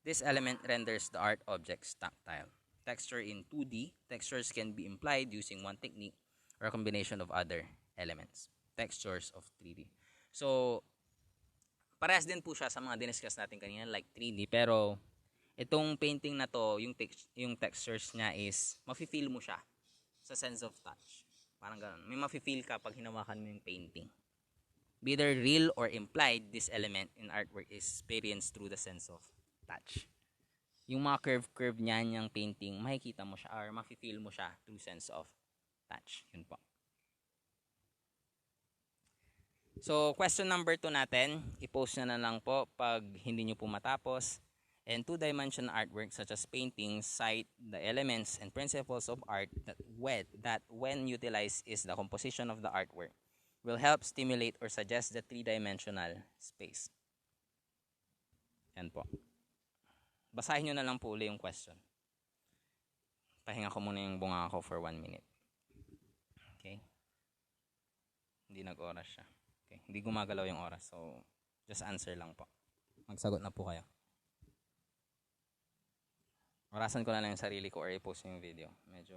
This element renders the art objects tactile. Texture in 2D, textures can be implied using one technique or a combination of other elements. Textures of 3D. So, parehas din po siya sa mga diniscuss natin kanina like 3D, pero itong painting na to, yung textures niya is mafe-feel mo siya sa sense of touch. Parang ganoon. May mafe-feel ka pag hinawakan mo yung painting. Be either real or implied, this element in artwork is experienced through the sense of touch. Yung mga curve niyan yung painting, makikita mo siya or mafe-feel mo siya through sense of touch. Yun po. So, question number 2 natin, i-post na lang po pag hindi nyo po matapos. And two-dimensional artwork such as paintings cite the elements and principles of art that when utilized is the composition of the artwork will help stimulate or suggest the three-dimensional space. Yan po. Basahin nyo na lang po uli yung question. Pahinga ko muna yung bunga ko for 1 minute. Okay? Hindi nag-oras siya. Okay? Hindi gumagalaw yung oras. So, just answer lang po. Magsagot na po kayo. Orasan ko na lang yung sarili ko or i-post yung video. Medyo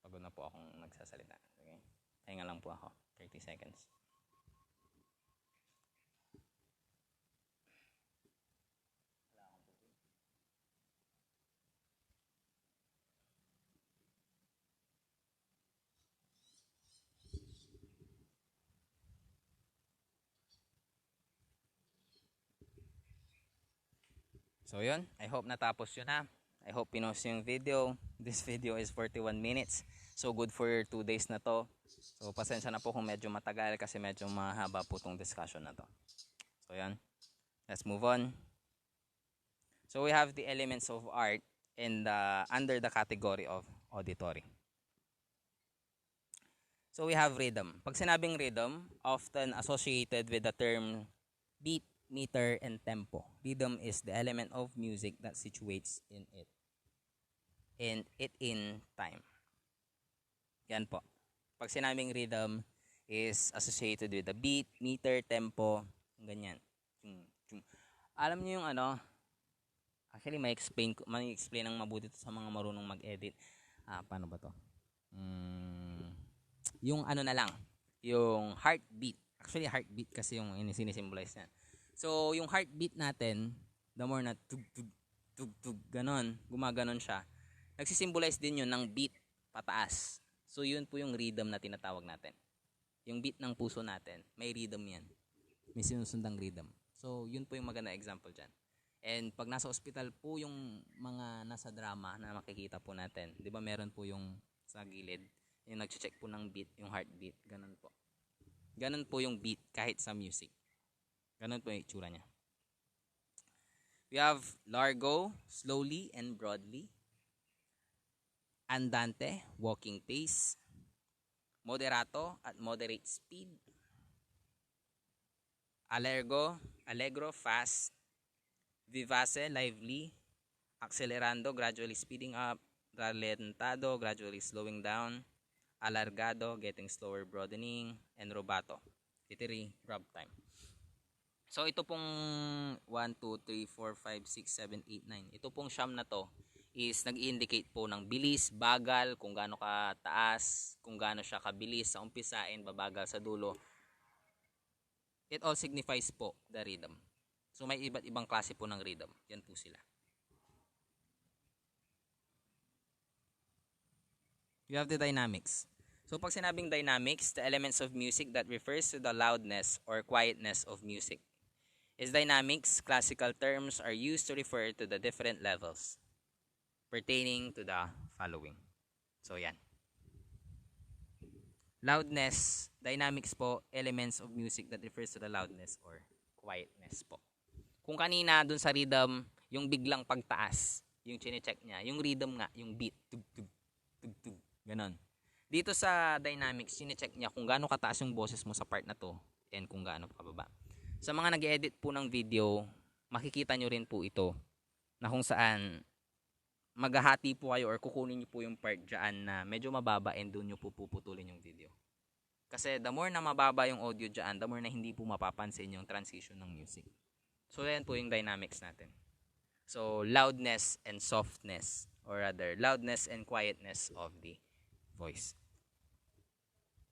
pagod na po akong nagsasalita. Okay? Pahinga lang po ako. 30 seconds. So yun, I hope natapos yun ha. I hope pinost yung video. This video is 41 minutes. So good for 2 days na to. So pasensya na po kung medyo matagal kasi medyo mahaba po tong discussion na to. So yan, let's move on. So we have the elements of art in under the category of auditory. So we have rhythm. Pag sinabing rhythm, often associated with the term beat, meter, and tempo. Rhythm is the element of music that situates in it. And it in time. Yan po. Pag sinabing rhythm is associated with the beat, meter, tempo, ganyan. Alam niyo yung ano, actually may explain ng mabuti to sa mga marunong mag-edit. Paano ba to? Yung ano na lang, yung heartbeat. Actually heartbeat kasi yung sinisimbolize niya. So, yung heartbeat natin, the more na tug, tug, tug, tug, ganon, gumaganon siya, nagsisimbolize din yun ng beat pataas. So, yun po yung rhythm na tinatawag natin. Yung beat ng puso natin, may rhythm yan. May sinusundang rhythm. So, yun po yung maganda example dyan. And pag nasa ospital po yung mga nasa drama na makikita po natin, di ba meron po yung sa gilid, yung nag-check po ng beat, yung heartbeat, ganon po. Ganon po yung beat kahit sa music. Ganun po yung itsura niya. We have largo, slowly and broadly. Andante, walking pace. Moderato, at moderate speed. Allegro, fast. Vivace, lively. Accelerando, gradually speeding up. Ralentado, gradually slowing down. Alargado, getting slower, broadening. And rubato, titiri, grab time. So ito pong 1, 2, 3, 4, 5, 6, 7, 8, 9. Ito pong siyam na to is nag-indicate po ng bilis, bagal, kung gaano kataas, kung gaano siya kabilis sa umpisain, babagal sa dulo. It all signifies po the rhythm. So may iba't ibang klase po ng rhythm. Yan po sila. You have the dynamics. So pag sinabing dynamics, the elements of music that refers to the loudness or quietness of music. Is dynamics, classical terms are used to refer to the different levels pertaining to the following. So yan. Loudness, dynamics po, elements of music that refers to the loudness or quietness po. Kung kanina dun sa rhythm, yung biglang pagtaas, yung chine-check niya, yung rhythm nga, yung beat, tug tug tug tug, ganon. Dito sa dynamics, chine-check niya kung gaano kataas yung boses mo sa part na to and kung gaano kababa. Sa mga nag-edit po ng video, makikita nyo rin po ito na kung saan maghahati po kayo or kukunin nyo po yung part dyan na medyo mababa and doon nyo po puputulin yung video. Kasi the more na mababa yung audio dyan, the more na hindi po mapapansin yung transition ng music. So yan po yung dynamics natin. So loudness and softness, or rather loudness and quietness of the voice.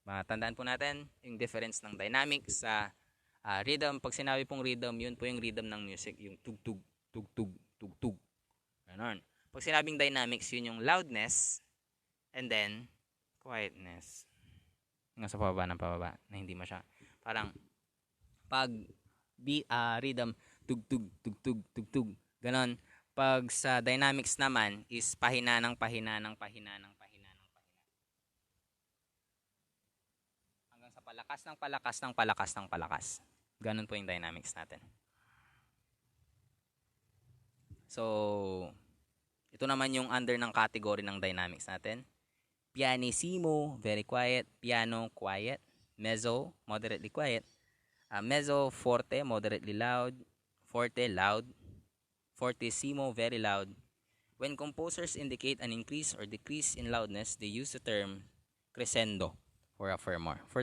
Matandaan po natin yung difference ng dynamics sa rhythm. Pag sinabi pong rhythm, yun po yung rhythm ng music, yung tugtug, tugtug, tugtug. Ganon. Pag sinabing dynamics, yun yung loudness and then quietness. Hanggang sa pababa ng pababa na hindi masya. Parang pag rhythm, tugtug, tugtug, tugtug. Ganon. Pag sa dynamics naman is pahina ng pahina ng pahina ng pahina ng pahina. Hanggang sa palakas ng palakas ng palakas ng palakas. Ganon po yung dynamics natin. So, ito naman yung under ng category ng dynamics natin. Pianissimo, very quiet. Piano, quiet. Mezzo, moderately quiet. Mezzo, forte, moderately loud. Forte, loud. Fortissimo, very loud. When composers indicate an increase or decrease in loudness, they use the term crescendo for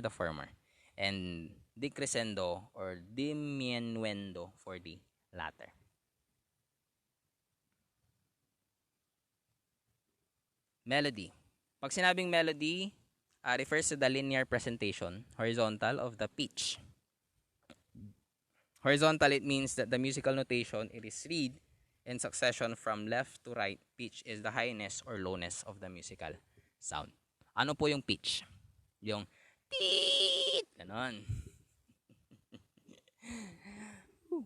the former. And decrescendo or diminuendo for the latter. Melody. Pag sinabing melody, refers to the linear presentation, horizontal, of the pitch. Horizontal, it means that the musical notation, it is read in succession from left to right. Pitch is the highness or lowness of the musical sound. Ano po yung pitch? Yung tiit, ganon.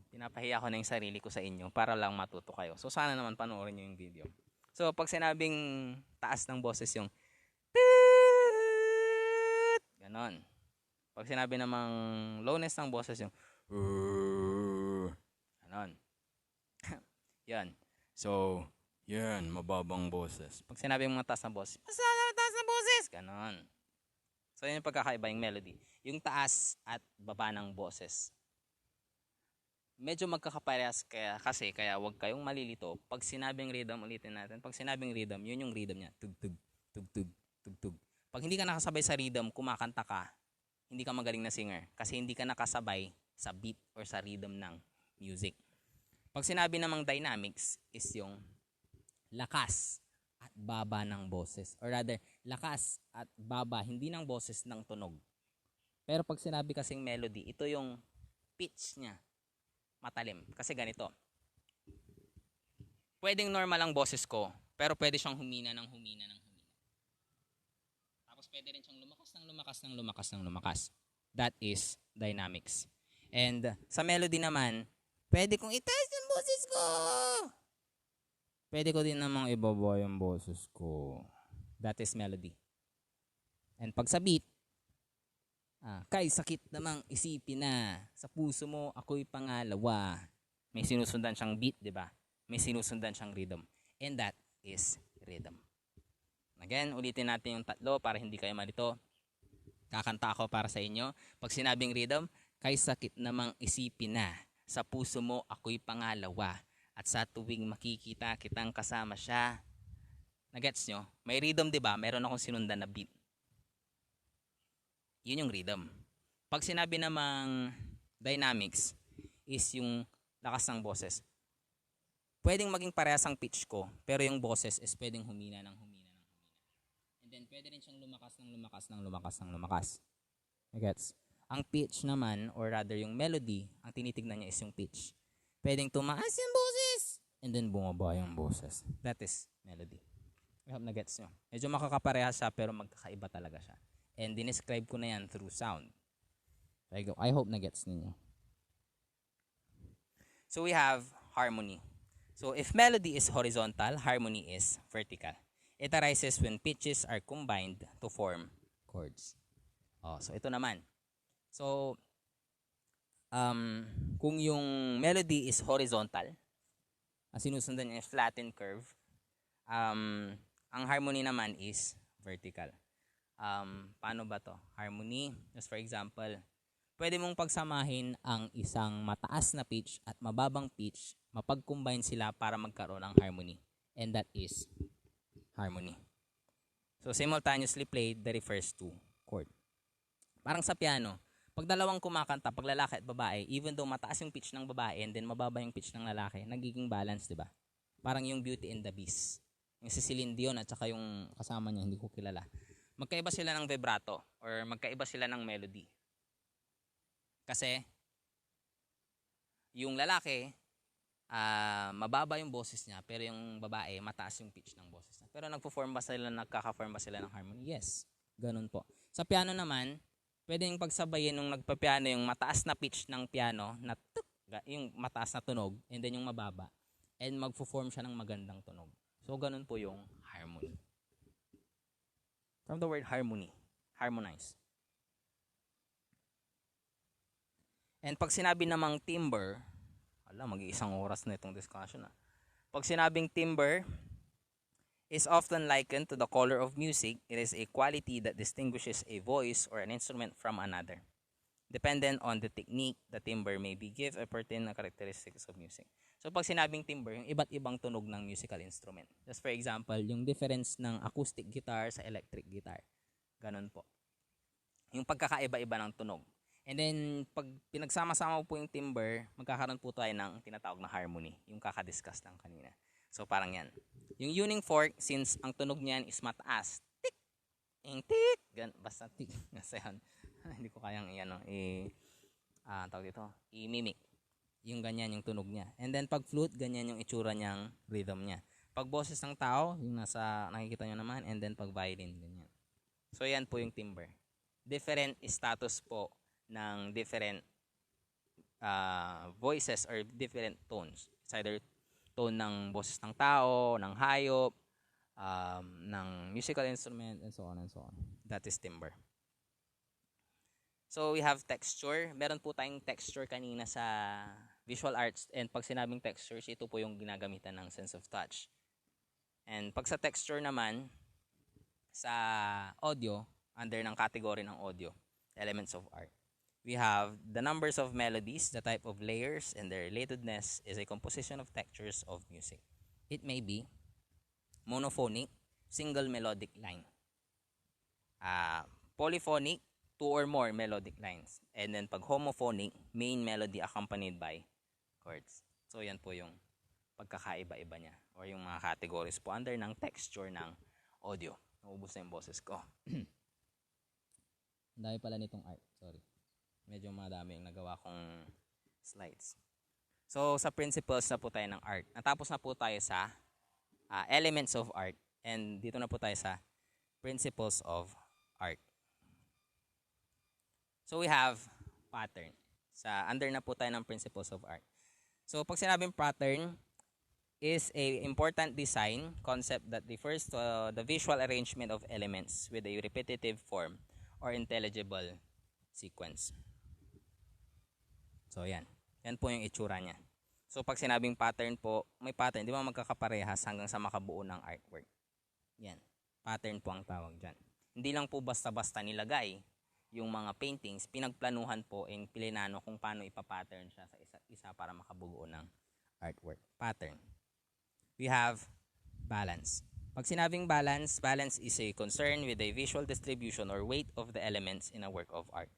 Pinapahiya ko na yung sarili ko sa inyo para lang matuto kayo. So sana naman panoorin nyo yung video. So pag sinabing taas ng boses yung tiit, ganon. Pag sinabi namang lowness ng boses yung ganon. Yan. So, yan, mababang boses. Pag sinabi mong taas ng boses, taas ng boses, ganon. So yun yung pagkakaiba yung melody. Yung taas at baba ng boses. Medyo magkakaparehas kaya wag kayong malilito. Pag sinabing rhythm, ulitin natin. Pag sinabing rhythm, yun yung rhythm niya. Tugtug, tugtug, tugtug. Pag hindi ka nakasabay sa rhythm, kumakanta ka, hindi ka magaling na singer. Kasi hindi ka nakasabay sa beat or sa rhythm ng music. Pag sinabi namang dynamics is yung lakas at baba ng boses. Or rather, lakas at baba, hindi ng boses, ng tunog. Pero pag sinabi kasing melody, ito yung pitch niya. Matalim. Kasi ganito. Pwedeng normal ang boses ko, pero pwede siyang humina ng humina ng humina. Tapos pwede rin siyang lumakas ng lumakas ng lumakas ng lumakas. That is dynamics. And sa melody naman, pwede kong itaas yung boses ko. Pwede ko din namang ibaba yung boses ko. That is melody. And pag sa beat, kay sakit namang isipin na sa puso mo ako'y pangalawa. May sinusundan siyang beat, di ba? May sinusundan siyang rhythm. And that is rhythm. Again, ulitin natin yung tatlo para hindi kayo malito. Kakanta ako para sa inyo. Pag sinabing rhythm, kay sakit namang isipin na sa puso mo ako'y pangalawa. At sa tuwing makikita kitang kasama siya. Nagets nyo? May rhythm, di ba? Meron akong sinundan na beat. Yun yung rhythm. Pag sinabi namang dynamics is yung lakas ng boses. Pwedeng maging parehas ang pitch ko, pero yung boses is pwedeng humina ng humina ng humina. And then pwede rin siyang lumakas ng lumakas ng lumakas ng lumakas. Gets? Ang pitch naman, or rather yung melody, ang tinitignan niya is yung pitch. Pwedeng tumaas yung boses, and then bumaba yung boses. That is melody. I hope na gets nyo. Medyo makakaparehas siya, pero magkakaiba talaga siya. And dinescribe ko na yan through sound. I hope na gets ninyo. So we have harmony. So if melody is horizontal, harmony is vertical. It arises when pitches are combined to form chords. So ito naman. So kung yung melody is horizontal, ang sinusundan niya is flattened curve. Ang harmony naman is vertical. Paano ba to? Harmony, just for example, pwede mong pagsamahin ang isang mataas na pitch at mababang pitch, mapag-combine sila para magkaroon ng harmony. and that is harmony. So simultaneously played that refers to chord. Parang sa piano, pag dalawang kumakanta, pag lalaki at babae, even though mataas yung pitch ng babae and then mababa yung pitch ng lalaki, nagiging balance, di ba? Parang yung Beauty and the Beast. Yung si Celine Dion at saka yung kasama niya, hindi ko kilala. Magkaiba sila ng vibrato or magkaiba sila ng melody. Kasi yung lalaki, mababa yung boses niya, pero yung babae, mataas yung pitch ng boses niya. Pero nagkaka-form ba sila ng harmony? Yes, ganun po. Sa piano naman, pwedeng pagsabayin nung nagpa-piano yung mataas na pitch ng piano, na tuk, yung mataas na tunog, and then yung mababa, and magpo-form siya ng magandang tunog. So, ganun po yung harmony. From the word harmony, harmonize. And pag sinabi namang timbre, mag-iisang oras na itong discussion. Pag sinabing timbre is often likened to the color of music. It is a quality that distinguishes a voice or an instrument from another. Dependent on the technique, the timbre may give a pertinent characteristics of music. So pag sinabing timbre, yung iba't ibang tunog ng musical instrument. Just for example, yung difference ng acoustic guitar sa electric guitar. Ganun po. Yung pagkakaiba-iba ng tunog. And then, pag pinagsama-sama po yung timbre, magkakaroon po tayo ng tinatawag na harmony. Yung kakadiscuss lang kanina. So, parang yan. Yung tuning fork, since ang tunog niyan is mataas, tik, tik, basta tik. Kasi yan, hindi ko kayang tawag dito, i-mimic. Yung ganyan yung tunog niya. And then, pag flute, ganyan yung itsura niyang rhythm niya. Pag boses ng tao, yung nakikita nyo naman, and then pag violin, ganyan. So, yan po yung timbre. Different status po ng different voices or different tones. It's either tone ng boses ng tao, ng hayop, ng musical instrument, and so on and so on. That is timbre. So, we have texture. Meron po tayong texture kanina sa visual arts. And pag sinabing textures, ito po yung ginagamitan ng sense of touch. And pag sa texture naman, sa audio, under ng category ng audio, elements of art. We have the numbers of melodies, the type of layers, and their relatedness is a composition of textures of music. It may be monophonic, single melodic line. Polyphonic, two or more melodic lines. And then pag homophonic, main melody accompanied by chords. So yan po yung pagkakaiba-iba niya or yung mga categories po under ng texture ng audio. Naubos na yung boses ko. Dahil pala nitong art, sorry. Medyo madami yung nagawa kong slides. So, sa principles na po tayo ng art. Natapos na po tayo sa elements of art. And dito na po tayo sa principles of art. So, we have pattern. Under na po tayo ng principles of art. So, pag sinabing pattern is a important design concept that refers to the visual arrangement of elements with a repetitive form or intelligible sequence. So, yan. Yan po yung itsura niya. So, pag sinabing pattern po, may pattern. Di ba magkakaparehas hanggang sa makabuo ng artwork? Yan. Pattern po ang tawag dyan. Hindi lang po basta-basta nilagay yung mga paintings. Pinagplanuhan po yung pilinano kung paano ipapattern siya sa isa't isa para makabuo ng artwork. Pattern. We have balance. Pag sinabing balance, balance is a concern with the visual distribution or weight of the elements in a work of art.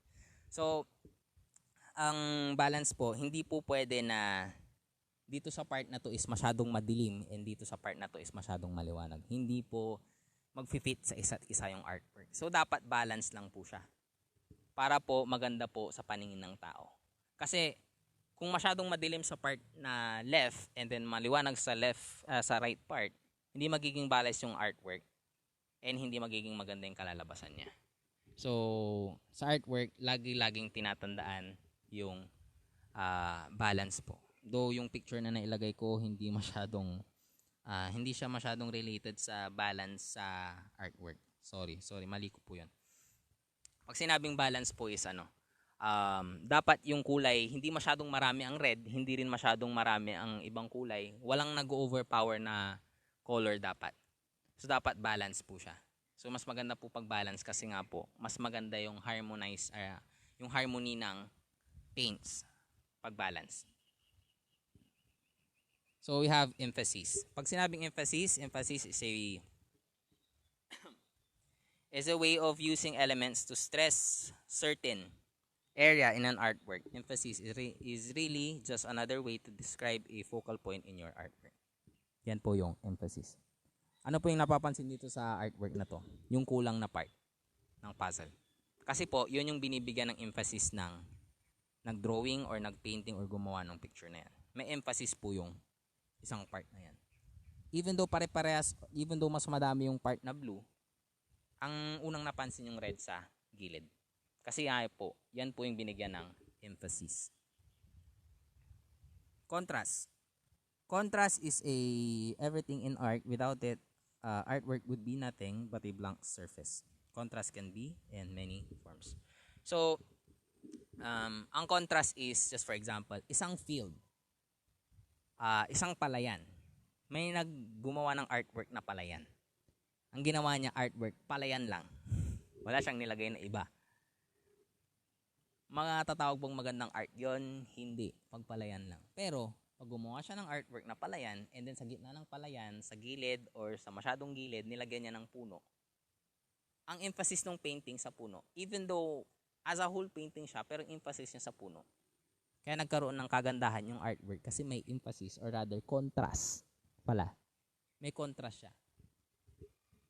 So, ang balance po, hindi po pwede na dito sa part na to is masyadong madilim and dito sa part na to is masyadong maliwanag. Hindi po mag-fit sa isa't isa yung artwork. So, dapat balance lang po siya para po maganda po sa paningin ng tao. Kasi, kung masyadong madilim sa part na left and then maliwanag sa sa right part, hindi magiging balance yung artwork and hindi magiging maganda yung kalalabasan niya. So, sa artwork, lagi-laging tinatandaan yung balance po. Though yung picture na nailagay ko hindi siya masyadong related sa balance sa artwork. Sorry, mali ko po 'yun. Pag sinabing balance po is dapat yung kulay hindi masyadong marami ang red, hindi rin masyadong marami ang ibang kulay. Walang nag-overpower na color dapat. So dapat balance po siya. So mas maganda po pag balance kasi nga po mas maganda yung yung harmony ng paints pag balance. So we have emphasis. Pag sinabing emphasis is a way of using elements to stress certain area in an artwork. Emphasis is really just another way to describe a focal point in your artwork. Yan po yung emphasis. Ano po yung napapansin dito sa artwork na to? Yung kulang na part ng puzzle. Kasi po, yun yung binibigyan ng emphasis ng nag-drawing or nag-painting or gumawa ng picture na yan. May emphasis po yung isang part na yan. Even though pare-parehas, even though mas madami yung part na blue, ang unang napansin yung red sa gilid. Kasi po, yan po yung binigyan ng emphasis. Contrast. Contrast is a everything in art. Without it, artwork would be nothing but a blank surface. Contrast can be in many forms. So, ang contrast is, just for example, isang field, isang palayan. May naggumawa ng artwork na palayan. Ang ginawa niya artwork, palayan lang. Wala siyang nilagay na iba. Mga tatawag bang magandang art yon? Hindi, pagpalayan lang. Pero pag gumawa siya ng artwork na palayan, and then sa gitna ng palayan, sa gilid or sa masyadong gilid, nilagyan niya ng puno. Ang emphasis ng painting sa puno, even though as a whole painting siya, pero emphasis niya sa puno. Kaya nagkaroon ng kagandahan yung artwork kasi may emphasis or rather contrast pala. May contrast siya.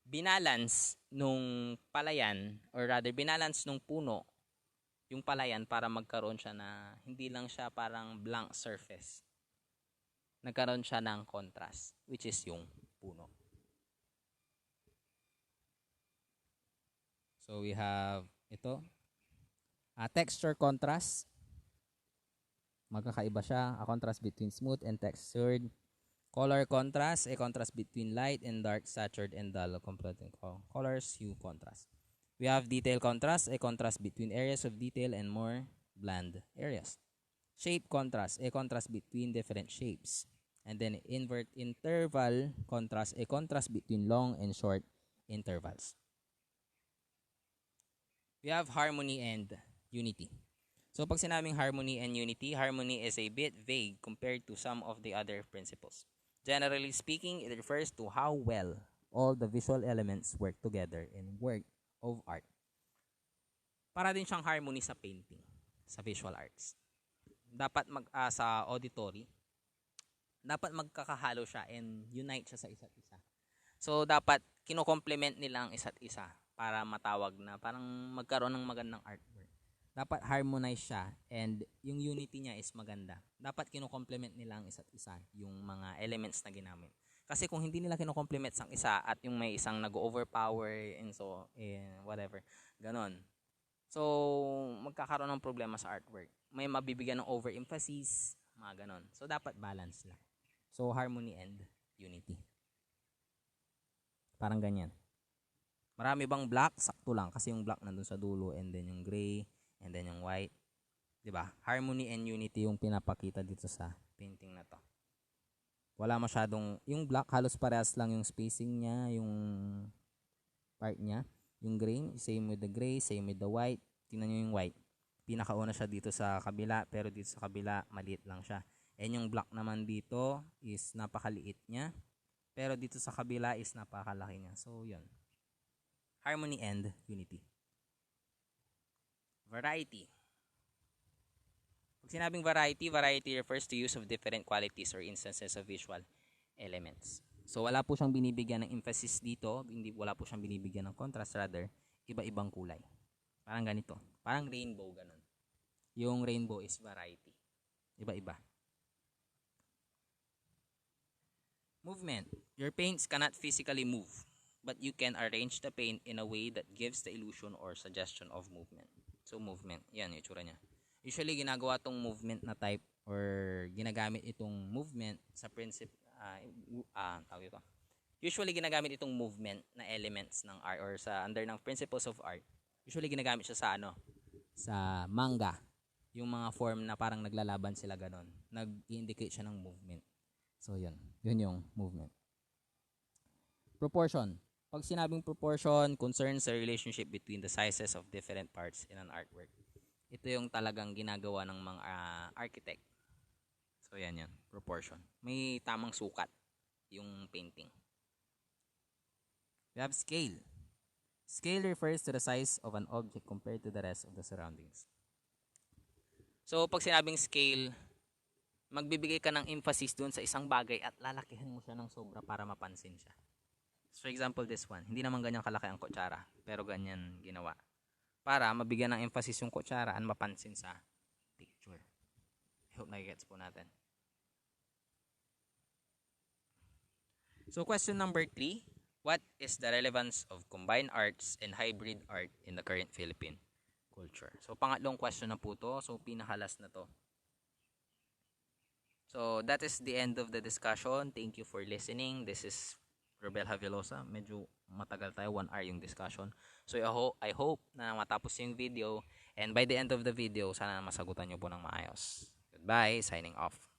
Binalance nung palayan or rather binalance nung puno yung palayan para magkaroon siya na hindi lang siya parang blank surface. Nagkaroon siya ng contrast, which is yung puno. So we have ito. Texture contrast. Magkakaiba siya. A contrast between smooth and textured. Color contrast. A contrast between light and dark, saturated and dull. Completing colors, hue contrast. We have detail contrast, a contrast between areas of detail and more bland areas. Shape contrast, a contrast between different shapes. And then interval contrast, a contrast between long and short intervals. We have harmony and unity. So pag sinabing harmony and unity is a bit vague compared to some of the other principles. Generally speaking, it refers to how well all the visual elements work together in work of art. Para din siyang harmony sa painting, sa visual arts. Dapat sa auditory, dapat magkakahalo siya and unite siya sa isa't isa. So dapat kino-complement nila ang isa't isa para matawag na parang magkaroon ng magandang artwork. Dapat harmonize siya and yung unity niya is maganda. Dapat kino-complement nila ang isa't isa, yung mga elements na ginamit. Kasi kung hindi nila kino-complement sang isa at yung may isang nag-overpower and so whatever, ganon. So magkakaroon ng problema sa artwork. May mabibigyan ng overemphasis, mga ganon. So dapat balance lang. So harmony and unity. Parang ganyan. Marami bang black? Sakto lang kasi yung black nandun sa dulo and then yung gray and then yung white. 'Di ba? Harmony and unity yung pinapakita dito sa painting na to. Wala masyadong, yung black halos parehas lang yung spacing niya, yung part niya. Yung gray, same with the gray, same with the white. Tingnan nyo yung white. Pinakauna siya dito sa kabila, pero dito sa kabila, maliit lang siya. And yung black naman dito is napakaliit niya. Pero dito sa kabila is napakalaki niya. So, yun. Harmony and unity. Variety. Pag sinabing variety refers to use of different qualities or instances of visual elements. So wala po siyang binibigyan ng emphasis dito, wala po siyang binibigyan ng contrast, rather iba-ibang kulay. Parang ganito, parang rainbow ganun. Yung rainbow is variety. Iba-iba. Movement. Your paints cannot physically move, but you can arrange the paint in a way that gives the illusion or suggestion of movement. So movement, yan yung itsura niya. Usually ginagawa tong movement na type or ginagamit itong movement sa principle tawag ito. Usually ginagamit itong movement na elements ng art or sa under ng principles of art. Usually ginagamit siya sa sa manga. Yung mga form na parang naglalaban sila ganon. Nag-indicate siya ng movement. So yun. Yun yung movement. Proportion. Pag sinabing proportion, concerns the relationship between the sizes of different parts in an artwork. Ito yung talagang ginagawa ng mga architect. So yan yun, proportion. May tamang sukat yung painting. We have scale. Scale refers to the size of an object compared to the rest of the surroundings. So pag sinabing scale, magbibigay ka ng emphasis doon sa isang bagay at lalakihan mo siya ng sobra para mapansin siya. So, for example, this one. Hindi naman ganyan kalaki ang kutsara, pero ganyan ginawa. Para mabigyan ng emphasis yung kutsara at mapansin sa picture. I hope nagigets po natin. So, question number 3. What is the relevance of combined arts and hybrid art in the current Philippine culture? So, pangatlong question na po to. So, pinakalas na to. So, that is the end of the discussion. Thank you for listening. This is Rebel Havelosa. Medyo matagal tayo, 1 hour yung discussion. So, I hope na matapos yung video. And by the end of the video, sana masagutan nyo po ng maayos. Goodbye. Signing off.